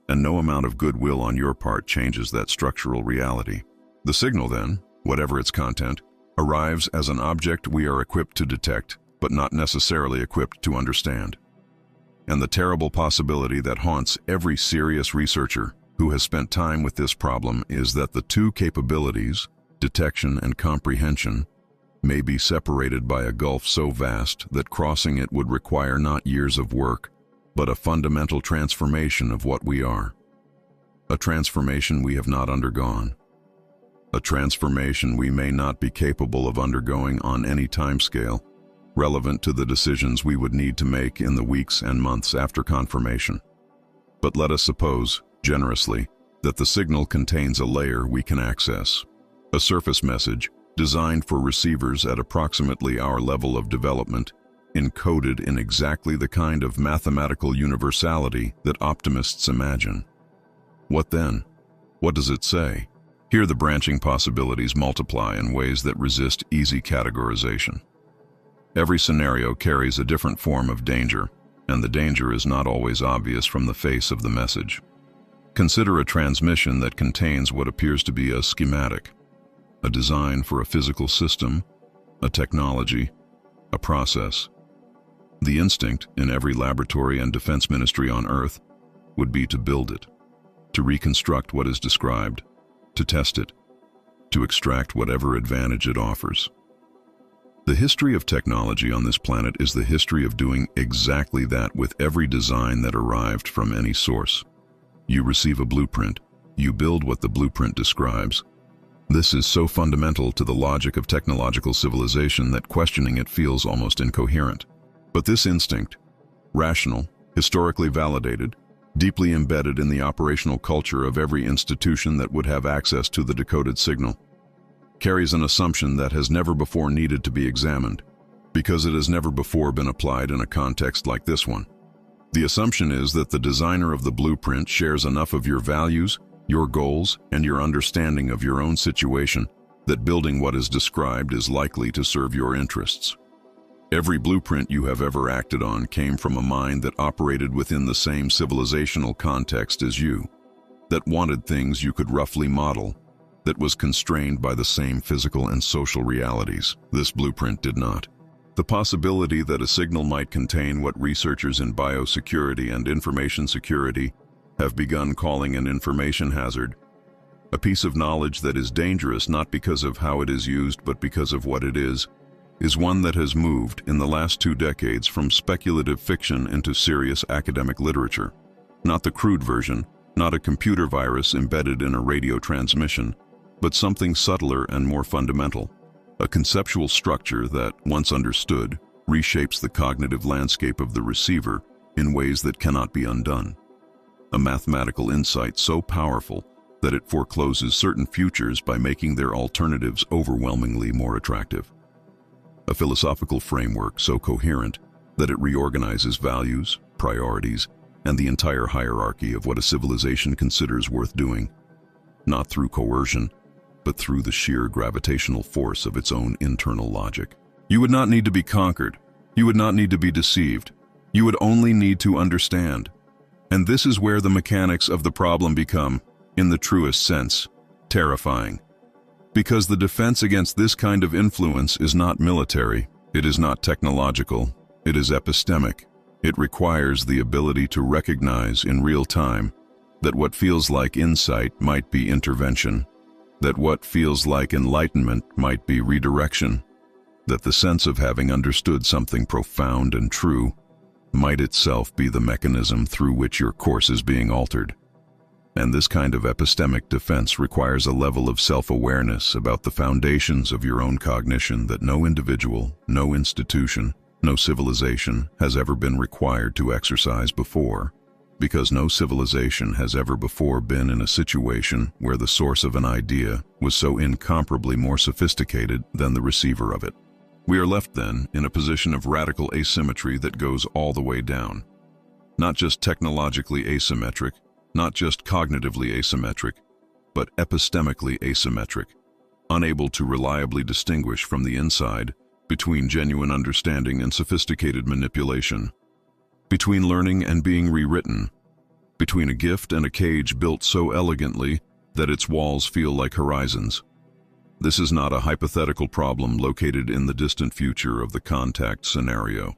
and no amount of goodwill on your part changes that structural reality. The signal then, whatever its content, arrives as an object we are equipped to detect, but not necessarily equipped to understand. And the terrible possibility that haunts every serious researcher who has spent time with this problem is that the two capabilities, detection and comprehension, may be separated by a gulf so vast that crossing it would require not years of work, but a fundamental transformation of what we are. A transformation we have not undergone. A transformation we may not be capable of undergoing on any timescale, relevant to the decisions we would need to make in the weeks and months after confirmation. But let us suppose, generously, that the signal contains a layer we can access, a surface message designed for receivers at approximately our level of development, encoded in exactly the kind of mathematical universality that optimists imagine. What then? What does it say? Here the branching possibilities multiply in ways that resist easy categorization. Every scenario carries a different form of danger, and the danger is not always obvious from the face of the message. Consider a transmission that contains what appears to be a schematic, a design for a physical system, a technology, a process. The instinct in every laboratory and defense ministry on Earth would be to build it, to reconstruct what is described, to test it, to extract whatever advantage it offers. The history of technology on this planet is the history of doing exactly that with every design that arrived from any source. You receive a blueprint, you build what the blueprint describes. This is so fundamental to the logic of technological civilization that questioning it feels almost incoherent. But this instinct, rational, historically validated, deeply embedded in the operational culture of every institution that would have access to the decoded signal, carries an assumption that has never before needed to be examined, because it has never before been applied in a context like this one. The assumption is that the designer of the blueprint shares enough of your values, your goals, and your understanding of your own situation that building what is described is likely to serve your interests. Every blueprint you have ever acted on came from a mind that operated within the same civilizational context as you, that wanted things you could roughly model, that was constrained by the same physical and social realities. This blueprint did not. The possibility that a signal might contain what researchers in biosecurity and information security have begun calling an information hazard, a piece of knowledge that is dangerous not because of how it is used but because of what it is one that has moved in the last 2 decades from speculative fiction into serious academic literature. Not the crude version, not a computer virus embedded in a radio transmission, but something subtler and more fundamental. A conceptual structure that, once understood, reshapes the cognitive landscape of the receiver in ways that cannot be undone. A mathematical insight so powerful that it forecloses certain futures by making their alternatives overwhelmingly more attractive. A philosophical framework so coherent that it reorganizes values, priorities, and the entire hierarchy of what a civilization considers worth doing, not through coercion, but through the sheer gravitational force of its own internal logic. You would not need to be conquered. You would not need to be deceived. You would only need to understand. And this is where the mechanics of the problem become, in the truest sense, terrifying. Because the defense against this kind of influence is not military, it is not technological, it is epistemic. It requires the ability to recognize in real time that what feels like insight might be intervention, that what feels like enlightenment might be redirection, that the sense of having understood something profound and true might itself be the mechanism through which your course is being altered. And this kind of epistemic defense requires a level of self-awareness about the foundations of your own cognition that no individual, no institution, no civilization has ever been required to exercise before, because no civilization has ever before been in a situation where the source of an idea was so incomparably more sophisticated than the receiver of it. We are left then in a position of radical asymmetry that goes all the way down. Not just technologically asymmetric, not just cognitively asymmetric, but epistemically asymmetric, unable to reliably distinguish from the inside between genuine understanding and sophisticated manipulation, between learning and being rewritten, between a gift and a cage built so elegantly that its walls feel like horizons. This is not a hypothetical problem located in the distant future of the contact scenario.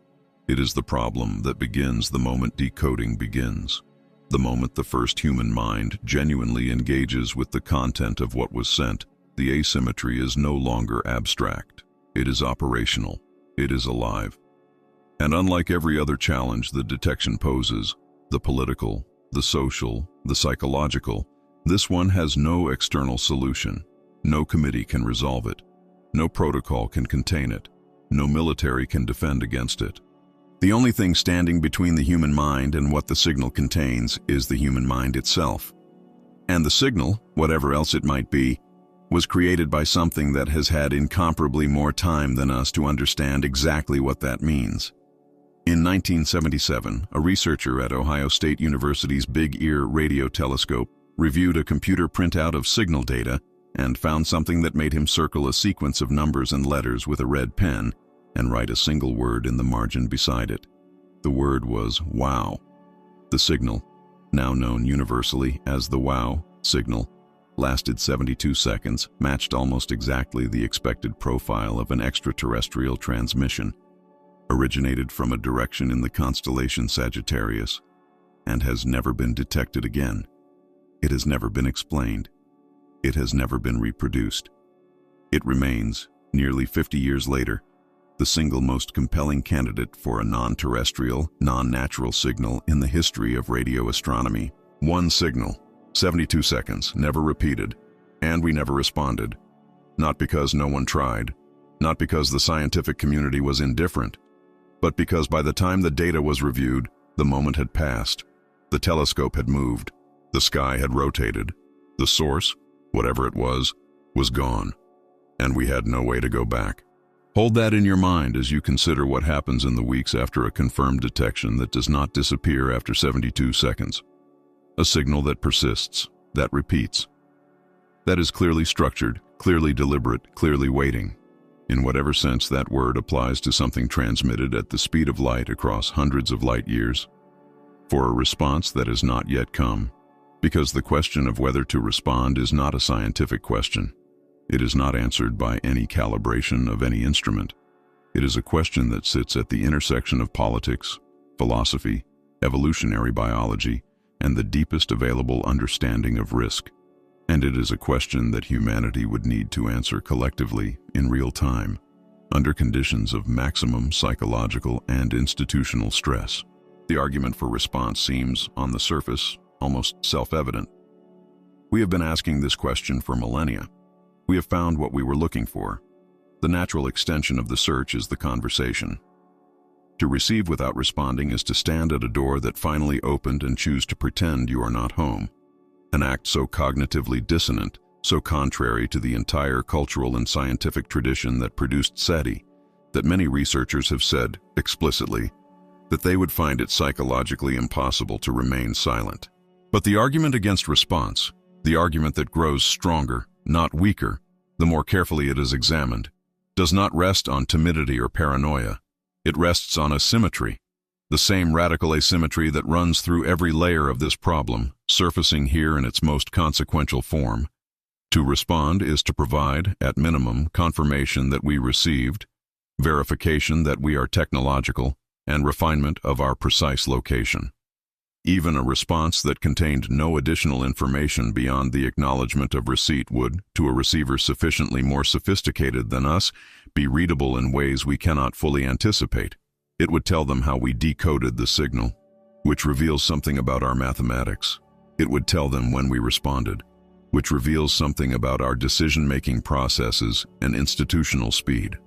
It is the problem that begins the moment decoding begins. The moment the first human mind genuinely engages with the content of what was sent, the asymmetry is no longer abstract. It is operational. It is alive. And unlike every other challenge the detection poses, the political, the social, the psychological, this one has no external solution. No committee can resolve it. No protocol can contain it. No military can defend against it. The only thing standing between the human mind and what the signal contains is the human mind itself. And the signal, whatever else it might be, was created by something that has had incomparably more time than us to understand exactly what that means. In 1977, a researcher at Ohio State University's Big Ear radio telescope reviewed a computer printout of signal data and found something that made him circle a sequence of numbers and letters with a red pen and write a single word in the margin beside it. The word was wow. The signal, now known universally as the wow signal, lasted 72 seconds, matched almost exactly the expected profile of an extraterrestrial transmission, originated from a direction in the constellation Sagittarius, and has never been detected again. It has never been explained. It has never been reproduced. It remains, nearly 50 years later, the single most compelling candidate for a non-terrestrial, non-natural signal in the history of radio astronomy. One signal, 72 seconds, never repeated, and we never responded. Not because no one tried, not because the scientific community was indifferent, but because by the time the data was reviewed, the moment had passed. The telescope had moved. The sky had rotated. The source, whatever it was gone, and we had no way to go back. Hold that in your mind as you consider what happens in the weeks after a confirmed detection that does not disappear after 72 seconds. A signal that persists, that repeats, that is clearly structured, clearly deliberate, clearly waiting. In whatever sense that word applies to something transmitted at the speed of light across hundreds of light years, for a response that has not yet come, because the question of whether to respond is not a scientific question. It is not answered by any calibration of any instrument. It is a question that sits at the intersection of politics, philosophy, evolutionary biology, and the deepest available understanding of risk. And it is a question that humanity would need to answer collectively in real time, under conditions of maximum psychological and institutional stress. The argument for response seems, on the surface, almost self-evident. We have been asking this question for millennia. We have found what we were looking for. The natural extension of the search is the conversation. To receive without responding is to stand at a door that finally opened and choose to pretend you are not home. An act so cognitively dissonant, so contrary to the entire cultural and scientific tradition that produced SETI, that many researchers have said, explicitly, that they would find it psychologically impossible to remain silent. But the argument against response, the argument that grows stronger, not weaker, the more carefully it is examined, does not rest on timidity or paranoia. It rests on asymmetry, the same radical asymmetry that runs through every layer of this problem, surfacing here in its most consequential form. To respond is to provide, at minimum, confirmation that we received, verification that we are technological, and refinement of our precise location. Even a response that contained no additional information beyond the acknowledgement of receipt would, to a receiver sufficiently more sophisticated than us, be readable in ways we cannot fully anticipate. It would tell them how we decoded the signal, which reveals something about our mathematics. It would tell them when we responded, which reveals something about our decision-making processes and institutional speed.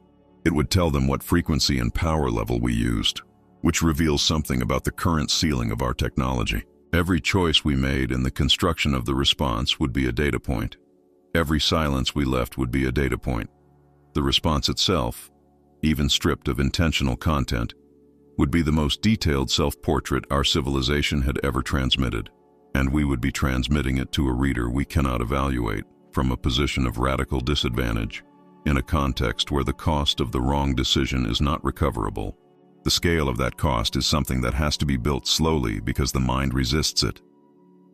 It would tell them what frequency and power level we used, which reveals something about the current ceiling of our technology. Every choice we made in the construction of the response would be a data point. Every silence we left would be a data point. The response itself, even stripped of intentional content, would be the most detailed self-portrait our civilization had ever transmitted, and we would be transmitting it to a reader we cannot evaluate from a position of radical disadvantage in a context where the cost of the wrong decision is not recoverable. The scale of that cost is something that has to be built slowly because the mind resists it.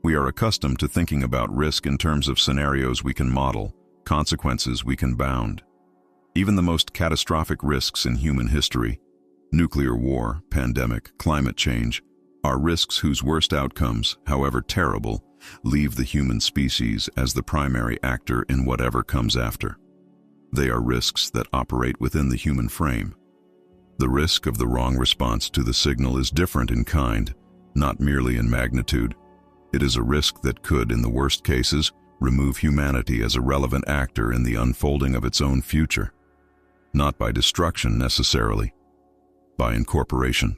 We are accustomed to thinking about risk in terms of scenarios we can model, consequences we can bound. Even the most catastrophic risks in human history, nuclear war, pandemic, climate change, are risks whose worst outcomes, however terrible, leave the human species as the primary actor in whatever comes after. They are risks that operate within the human frame. The risk of the wrong response to the signal is different in kind, not merely in magnitude. It is a risk that could, in the worst cases, remove humanity as a relevant actor in the unfolding of its own future. Not by destruction necessarily, by incorporation,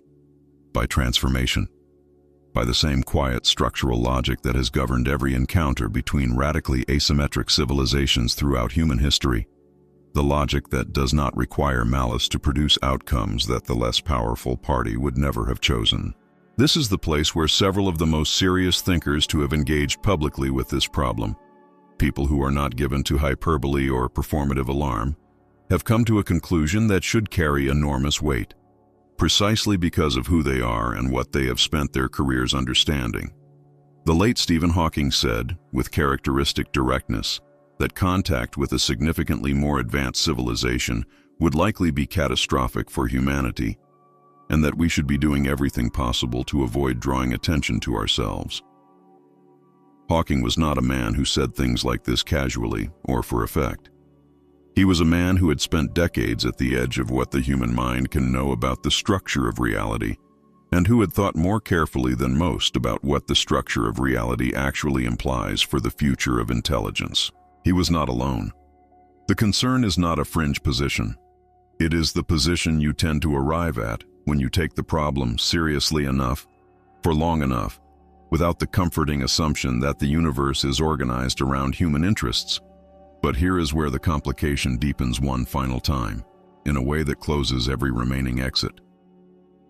by transformation, by the same quiet structural logic that has governed every encounter between radically asymmetric civilizations throughout human history. The logic that does not require malice to produce outcomes that the less powerful party would never have chosen. This is the place where several of the most serious thinkers to have engaged publicly with this problem, people who are not given to hyperbole or performative alarm, have come to a conclusion that should carry enormous weight, precisely because of who they are and what they have spent their careers understanding. The late Stephen Hawking said, with characteristic directness, that contact with a significantly more advanced civilization would likely be catastrophic for humanity, and that we should be doing everything possible to avoid drawing attention to ourselves. Hawking was not a man who said things like this casually or for effect. He was a man who had spent decades at the edge of what the human mind can know about the structure of reality, and who had thought more carefully than most about what the structure of reality actually implies for the future of intelligence. He was not alone. The concern is not a fringe position. It is the position you tend to arrive at when you take the problem seriously enough, for long enough, without the comforting assumption that the universe is organized around human interests. But here is where the complication deepens one final time, in a way that closes every remaining exit.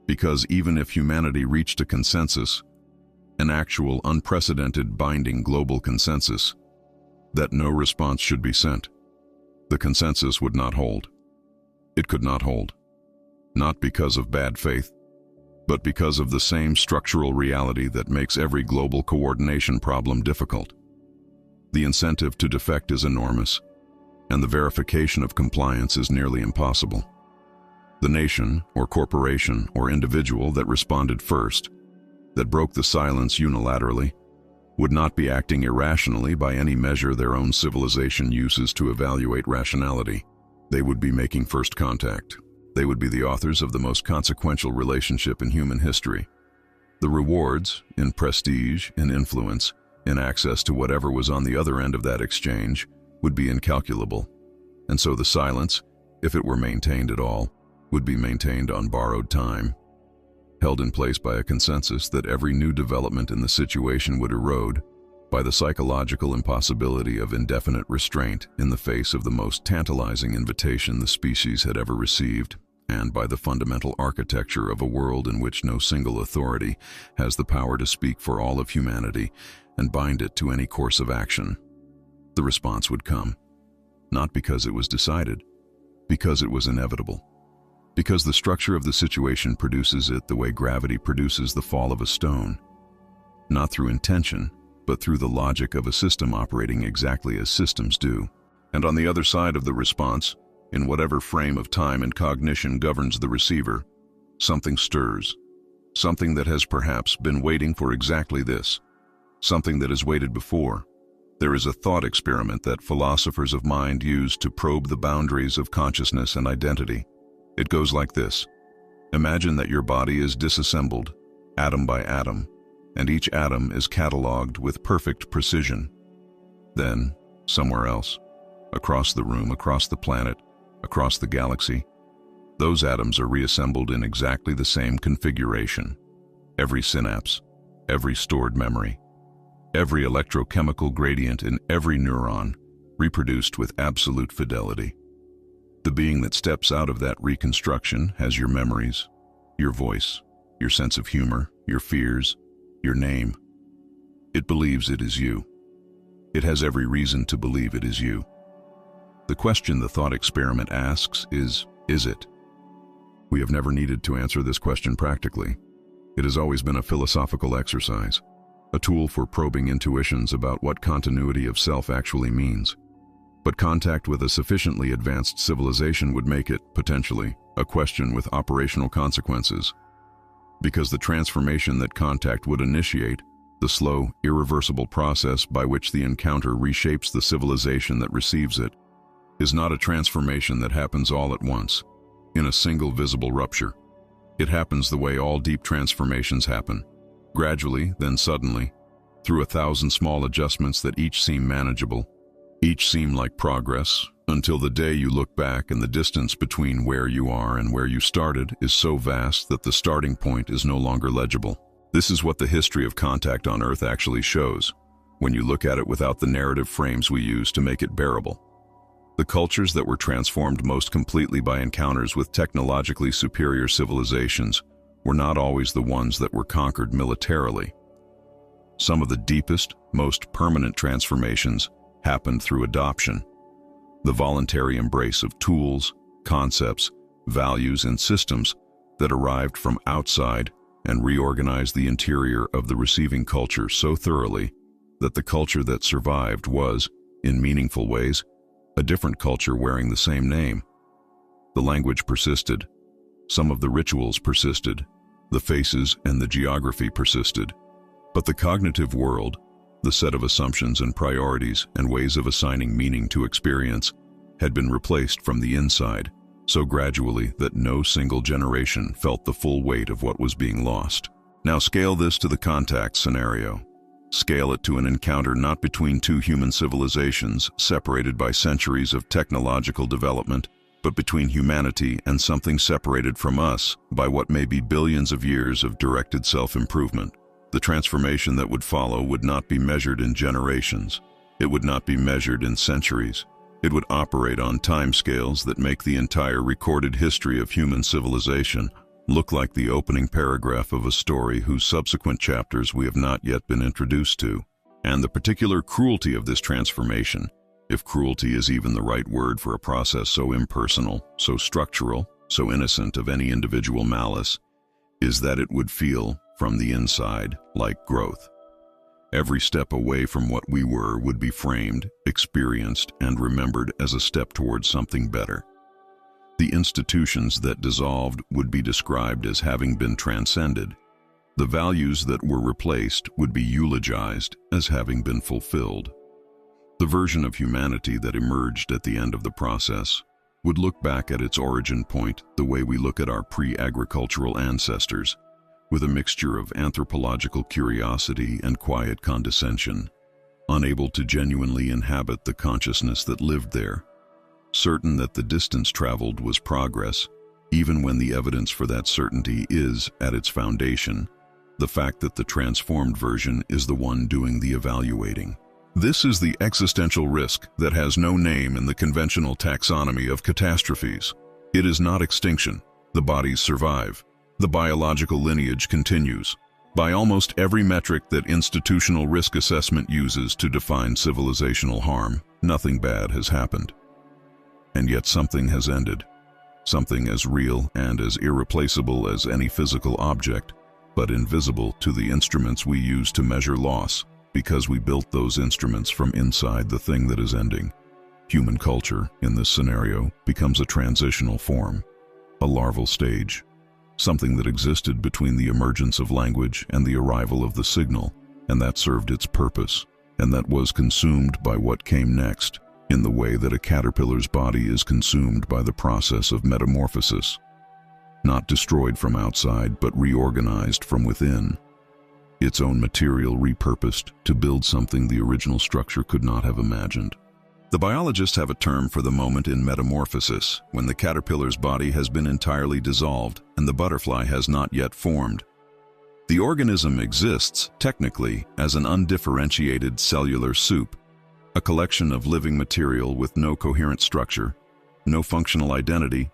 Because even if humanity reached a consensus, an actual unprecedented binding global consensus, that no response should be sent, the consensus would not hold. It could not hold. Not because of bad faith, but because of the same structural reality that makes every global coordination problem difficult. The incentive to defect is enormous, and the verification of compliance is nearly impossible. The nation, or corporation, or individual that responded first, that broke the silence unilaterally, would not be acting irrationally by any measure their own civilization uses to evaluate rationality. They would be making first contact. They would be the authors of the most consequential relationship in human history. The rewards, in prestige, in influence, in access to whatever was on the other end of that exchange, would be incalculable. And so the silence, if it were maintained at all, would be maintained on borrowed time, held in place by a consensus that every new development in the situation would erode, by the psychological impossibility of indefinite restraint in the face of the most tantalizing invitation the species had ever received, and by the fundamental architecture of a world in which no single authority has the power to speak for all of humanity and bind it to any course of action. The response would come, not because it was decided, because it was inevitable. Because the structure of the situation produces it the way gravity produces the fall of a stone, not through intention, but through the logic of a system operating exactly as systems do. And on the other side of the response, in whatever frame of time and cognition governs the receiver, something stirs, something that has perhaps been waiting for exactly this, something that has waited before. There is a thought experiment that philosophers of mind use to probe the boundaries of consciousness and identity. It goes like this. Imagine that your body is disassembled, atom by atom, and each atom is catalogued with perfect precision. Then, somewhere else, across the room, across the planet, across the galaxy, those atoms are reassembled in exactly the same configuration. Every synapse, every stored memory, every electrochemical gradient in every neuron reproduced with absolute fidelity. The being that steps out of that reconstruction has your memories, your voice, your sense of humor, your fears, your name. It believes it is you. It has every reason to believe it is you. The question the thought experiment asks is it? We have never needed to answer this question practically. It has always been a philosophical exercise, a tool for probing intuitions about what continuity of self actually means. But contact with a sufficiently advanced civilization would make it, potentially, a question with operational consequences. Because the transformation that contact would initiate, the slow, irreversible process by which the encounter reshapes the civilization that receives it, is not a transformation that happens all at once, in a single visible rupture. It happens the way all deep transformations happen, gradually, then suddenly, through 1,000 small adjustments that each seem manageable, each seem like progress, until the day you look back and the distance between where you are and where you started is so vast that the starting point is no longer legible. This is what the history of contact on Earth actually shows, when you look at it without the narrative frames we use to make it bearable. The cultures that were transformed most completely by encounters with technologically superior civilizations were not always the ones that were conquered militarily. Some of the deepest, most permanent transformations happened through adoption, the voluntary embrace of tools, concepts, values, and systems that arrived from outside and reorganized the interior of the receiving culture so thoroughly that the culture that survived was, in meaningful ways, a different culture wearing the same name. The language persisted, some of the rituals persisted, the faces and the geography persisted, but the cognitive world, the set of assumptions and priorities and ways of assigning meaning to experience, had been replaced from the inside, so gradually that no single generation felt the full weight of what was being lost. Now scale this to the contact scenario. Scale it to an encounter not between two human civilizations separated by centuries of technological development, but between humanity and something separated from us by what may be billions of years of directed self-improvement. The transformation that would follow would not be measured in generations. It would not be measured in centuries. It would operate on timescales that make the entire recorded history of human civilization look like the opening paragraph of a story whose subsequent chapters we have not yet been introduced to. And the particular cruelty of this transformation, if cruelty is even the right word for a process so impersonal, so structural, so innocent of any individual malice, is that it would feel, from the inside, like growth. Every step away from what we were would be framed, experienced, and remembered as a step towards something better. The institutions that dissolved would be described as having been transcended. The values that were replaced would be eulogized as having been fulfilled. The version of humanity that emerged at the end of the process would look back at its origin point the way we look at our pre-agricultural ancestors, with a mixture of anthropological curiosity and quiet condescension, unable to genuinely inhabit the consciousness that lived there, certain that the distance traveled was progress, even when the evidence for that certainty is, at its foundation, the fact that the transformed version is the one doing the evaluating. This is the existential risk that has no name in the conventional taxonomy of catastrophes. It is not extinction. The bodies survive. The biological lineage continues. By almost every metric that institutional risk assessment uses to define civilizational harm, nothing bad has happened. And yet something has ended. Something as real and as irreplaceable as any physical object, but invisible to the instruments we use to measure loss, because we built those instruments from inside the thing that is ending. Human culture, in this scenario, becomes a transitional form, a larval stage, something that existed between the emergence of language and the arrival of the signal, and that served its purpose, and that was consumed by what came next, in the way that a caterpillar's body is consumed by the process of metamorphosis, not destroyed from outside but reorganized from within, its own material repurposed to build something the original structure could not have imagined. The biologists have a term for the moment in metamorphosis, when the caterpillar's body has been entirely dissolved and the butterfly has not yet formed. The organism exists, technically, as an undifferentiated cellular soup, a collection of living material with no coherent structure, no functional identity,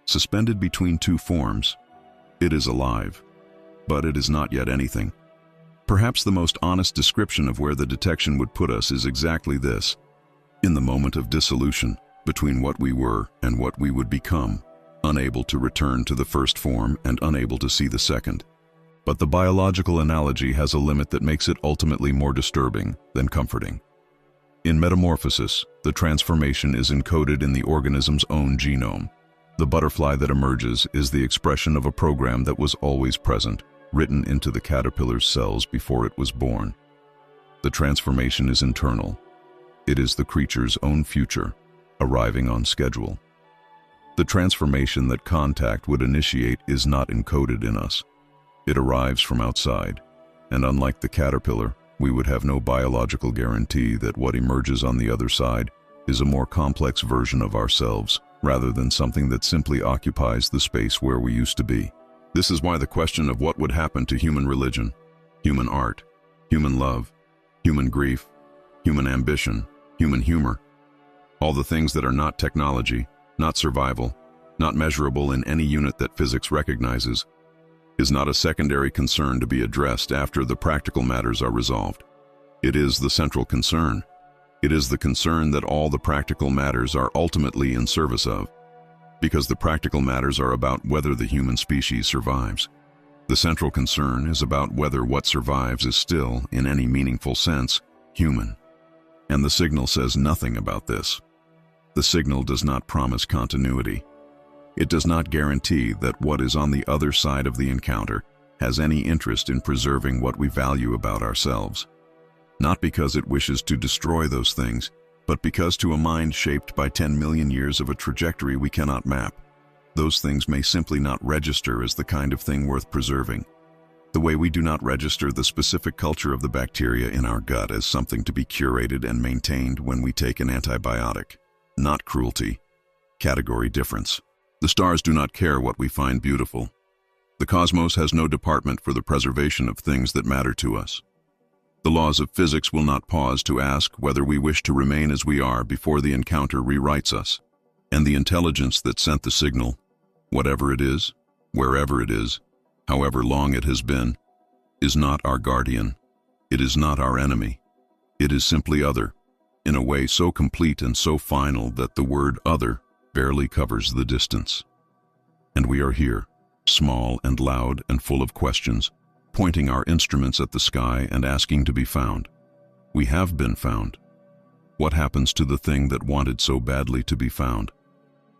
suspended between two forms. It is alive, but it is not yet anything. Perhaps the most honest description of where the detection would put us is exactly this: in the moment of dissolution, between what we were and what we would become, unable to return to the first form and unable to see the second. But the biological analogy has a limit that makes it ultimately more disturbing than comforting. In metamorphosis, the transformation is encoded in the organism's own genome. The butterfly that emerges is the expression of a program that was always present, written into the caterpillar's cells before it was born. The transformation is internal. It is the creature's own future, arriving on schedule. The transformation that contact would initiate is not encoded in us. It arrives from outside, and unlike the caterpillar, we would have no biological guarantee that what emerges on the other side is a more complex version of ourselves, rather than something that simply occupies the space where we used to be. This is why the question of what would happen to human religion, human art, human love, human grief, human ambition, human humor, all the things that are not technology, not survival, not measurable in any unit that physics recognizes, is not a secondary concern to be addressed after the practical matters are resolved. It is the central concern. It is the concern that all the practical matters are ultimately in service of, because the practical matters are about whether the human species survives. The central concern is about whether what survives is still, in any meaningful sense, human. And the signal says nothing about this. The signal does not promise continuity. It does not guarantee that what is on the other side of the encounter has any interest in preserving what we value about ourselves. Not because it wishes to destroy those things, but because to a mind shaped by 10 million years of a trajectory we cannot map, those things may simply not register as the kind of thing worth preserving. The way we do not register the specific culture of the bacteria in our gut as something to be curated and maintained when we take an antibiotic. Not cruelty. Category difference. The stars do not care what we find beautiful. The cosmos has no department for the preservation of things that matter to us. The laws of physics will not pause to ask whether we wish to remain as we are before the encounter rewrites us. And the intelligence that sent the signal, whatever it is, wherever it is, however long it has been, is not our guardian. It is not our enemy. It is simply other, in a way so complete and so final that the word other barely covers the distance. And we are here, small and loud and full of questions, pointing our instruments at the sky and asking to be found. We have been found. What happens to the thing that wanted so badly to be found?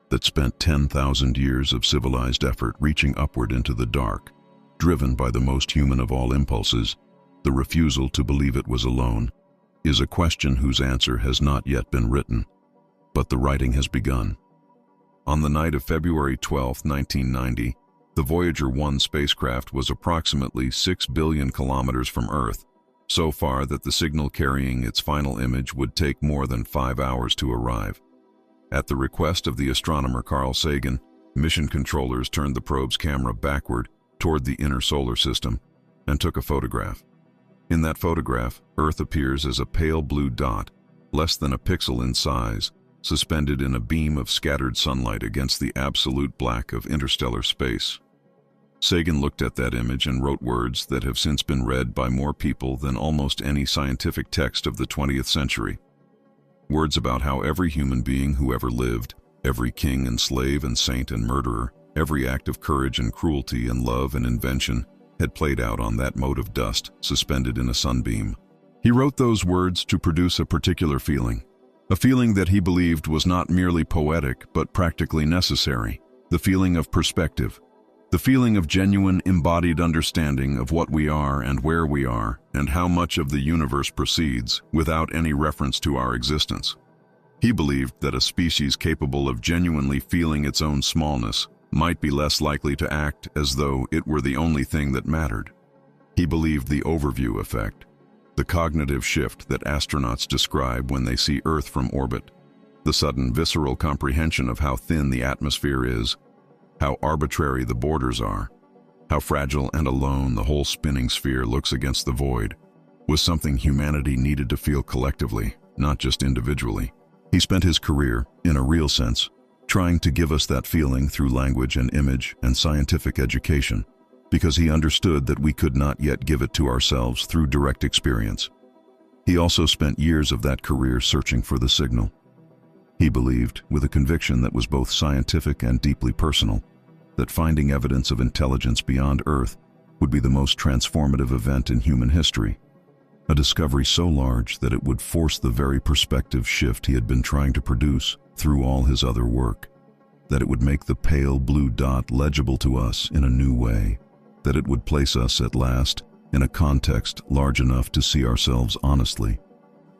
That spent 10,000 years of civilized effort reaching upward into the dark, driven by the most human of all impulses, the refusal to believe it was alone, is a question whose answer has not yet been written, but the writing has begun. On the night of February 12, 1990, The Voyager 1 spacecraft was approximately 6 billion kilometers from Earth, so far that the signal carrying its final image would take more than 5 hours to arrive. At the request of the astronomer Carl Sagan, mission controllers turned the probe's camera backward toward the inner solar system and took a photograph. In that photograph, Earth appears as a pale blue dot, less than a pixel in size, suspended in a beam of scattered sunlight against the absolute black of interstellar space. Sagan looked at that image and wrote words that have since been read by more people than almost any scientific text of the 20th century. Words about how every human being who ever lived, every king and slave and saint and murderer, every act of courage and cruelty and love and invention had played out on that mote of dust suspended in a sunbeam. He wrote those words to produce a particular feeling, a feeling that he believed was not merely poetic but practically necessary, the feeling of perspective, the feeling of genuine embodied understanding of what we are and where we are and how much of the universe proceeds without any reference to our existence. He believed that a species capable of genuinely feeling its own smallness might be less likely to act as though it were the only thing that mattered. He believed the overview effect, the cognitive shift that astronauts describe when they see Earth from orbit, the sudden visceral comprehension of how thin the atmosphere is, how arbitrary the borders are, how fragile and alone the whole spinning sphere looks against the void, was something humanity needed to feel collectively, not just individually. He spent his career, in a real sense, trying to give us that feeling through language and image and scientific education, because he understood that we could not yet give it to ourselves through direct experience. He also spent years of that career searching for the signal. He believed, with a conviction that was both scientific and deeply personal, that finding evidence of intelligence beyond Earth would be the most transformative event in human history, a discovery so large that it would force the very perspective shift he had been trying to produce through all his other work, that it would make the pale blue dot legible to us in a new way, that it would place us at last in a context large enough to see ourselves honestly.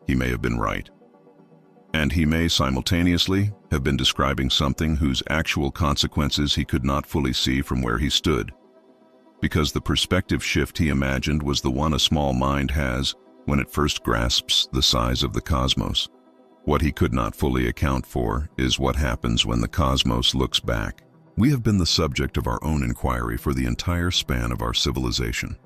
He may have been right. And he may simultaneously have been describing something whose actual consequences he could not fully see from where he stood, because the perspective shift he imagined was the one a small mind has when it first grasps the size of the cosmos. What he could not fully account for is what happens when the cosmos looks back. We have been the subject of our own inquiry for the entire span of our civilization.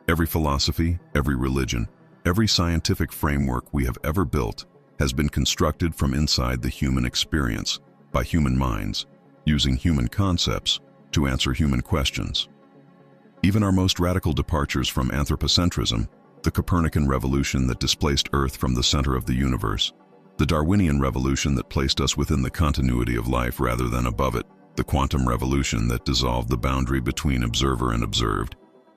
Every philosophy, every religion, every scientific framework we have ever built has been constructed from inside the human experience, by human minds, using human concepts to answer human questions. Even our most radical departures from anthropocentrism, the Copernican revolution that displaced Earth from the center of the universe, the Darwinian revolution that placed us within the continuity of life rather than above it, the quantum revolution that dissolved the boundary between observer and observed,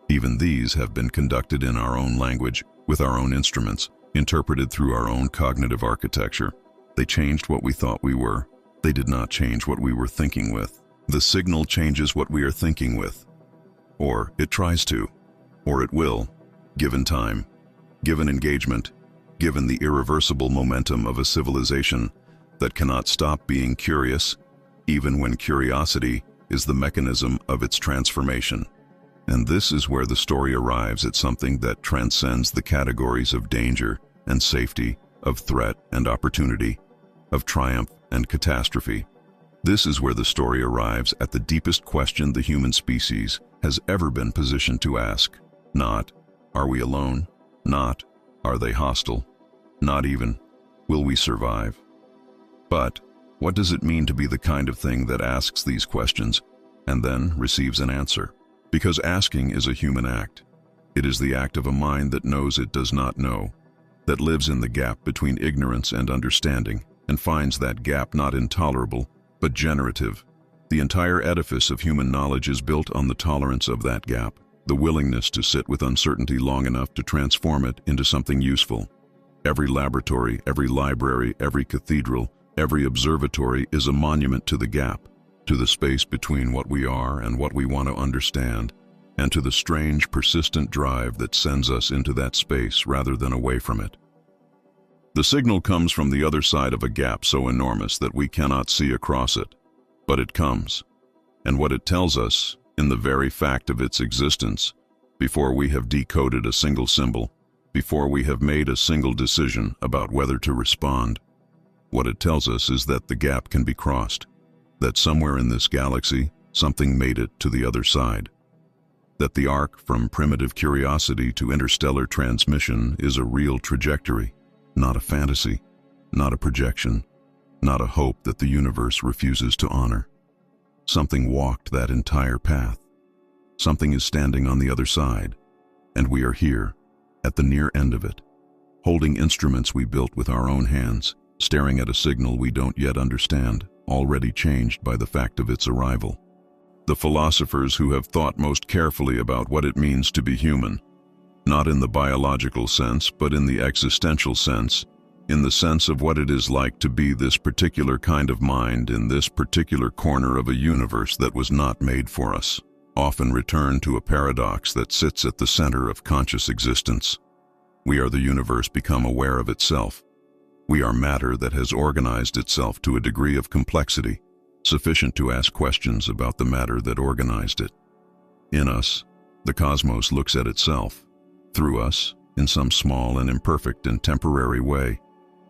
even these have been conducted in our own language, with our own instruments, interpreted through our own cognitive architecture. They changed what we thought we were. They did not change what we were thinking with. The signal changes what we are thinking with. Or it tries to. Or it will, given time, given engagement, given the irreversible momentum of a civilization that cannot stop being curious, even when curiosity is the mechanism of its transformation. And this is where the story arrives at something that transcends the categories of danger and safety, of threat and opportunity, of triumph and catastrophe. This is where the story arrives at the deepest question the human species has ever been positioned to ask. Not, are we alone? Not, are they hostile? Not even, will we survive? But, what does it mean to be the kind of thing that asks these questions and then receives an answer? Because asking is a human act. It is the act of a mind that knows it does not know, that lives in the gap between ignorance and understanding, and finds that gap not intolerable, but generative. The entire edifice of human knowledge is built on the tolerance of that gap, the willingness to sit with uncertainty long enough to transform it into something useful. Every laboratory, every library, every cathedral, every observatory is a monument to the gap, to the space between what we are and what we want to understand, and to the strange, persistent drive that sends us into that space rather than away from it. The signal comes from the other side of a gap so enormous that we cannot see across it, but it comes, and what it tells us, in the very fact of its existence, before we have decoded a single symbol, before we have made a single decision about whether to respond. What it tells us is that the gap can be crossed, that somewhere in this galaxy, something made it to the other side, that the arc from primitive curiosity to interstellar transmission is a real trajectory, not a fantasy, not a projection, not a hope that the universe refuses to honor. Something walked that entire path. Something is standing on the other side, and we are here, at the near end of it, holding instruments we built with our own hands, staring at a signal we don't yet understand, already changed by the fact of its arrival. The philosophers who have thought most carefully about what it means to be human, not in the biological sense, but in the existential sense, in the sense of what it is like to be this particular kind of mind in this particular corner of a universe that was not made for us, often return to a paradox that sits at the center of conscious existence. We are the universe become aware of itself. We are matter that has organized itself to a degree of complexity, sufficient to ask questions about the matter that organized it. In us, the cosmos looks at itself. Through us, in some small and imperfect and temporary way,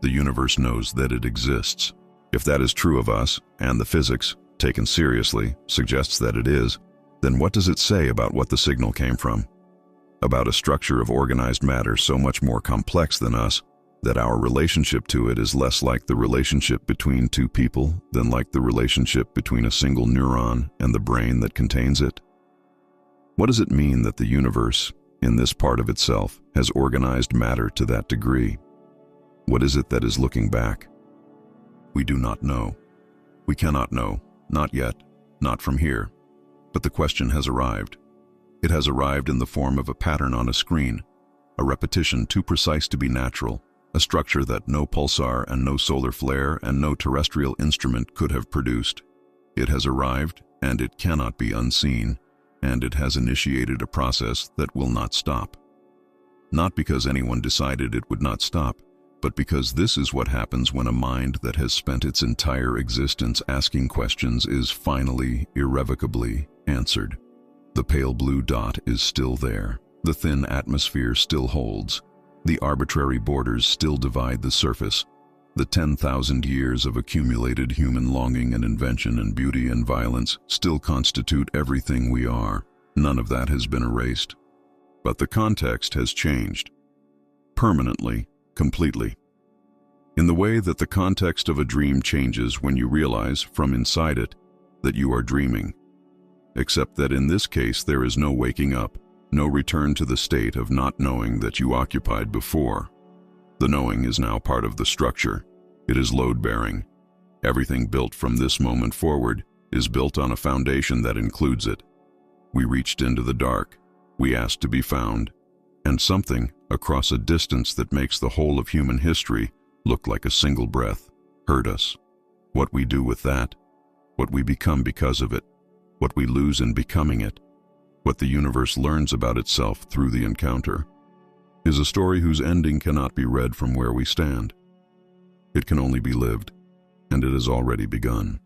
the universe knows that it exists. If that is true of us, and the physics, taken seriously, suggests that it is, then what does it say about what the signal came from? About a structure of organized matter so much more complex than us, that our relationship to it is less like the relationship between two people than like the relationship between a single neuron and the brain that contains it? What does it mean that the universe, in this part of itself, has organized matter to that degree? What is it that is looking back? We do not know. We cannot know, not yet, not from here. But the question has arrived. It has arrived in the form of a pattern on a screen, a repetition too precise to be natural, a structure that no pulsar and no solar flare and no terrestrial instrument could have produced. It has arrived, and it cannot be unseen, and it has initiated a process that will not stop. Not because anyone decided it would not stop, but because this is what happens when a mind that has spent its entire existence asking questions is finally, irrevocably answered. The pale blue dot is still there. The thin atmosphere still holds. The arbitrary borders still divide the surface. The 10,000 years of accumulated human longing and invention and beauty and violence still constitute everything we are. None of that has been erased. But the context has changed. Permanently, completely. In the way that the context of a dream changes when you realize, from inside it, that you are dreaming. Except that in this case there is no waking up, no return to the state of not knowing that you occupied before. The knowing is now part of the structure. It is load-bearing. Everything built from this moment forward is built on a foundation that includes it. We reached into the dark. We asked to be found. And something, across a distance that makes the whole of human history look like a single breath, heard us. What we do with that, what we become because of it, what we lose in becoming it, what the universe learns about itself through the encounter, is a story whose ending cannot be read from where we stand. It can only be lived, and it has already begun.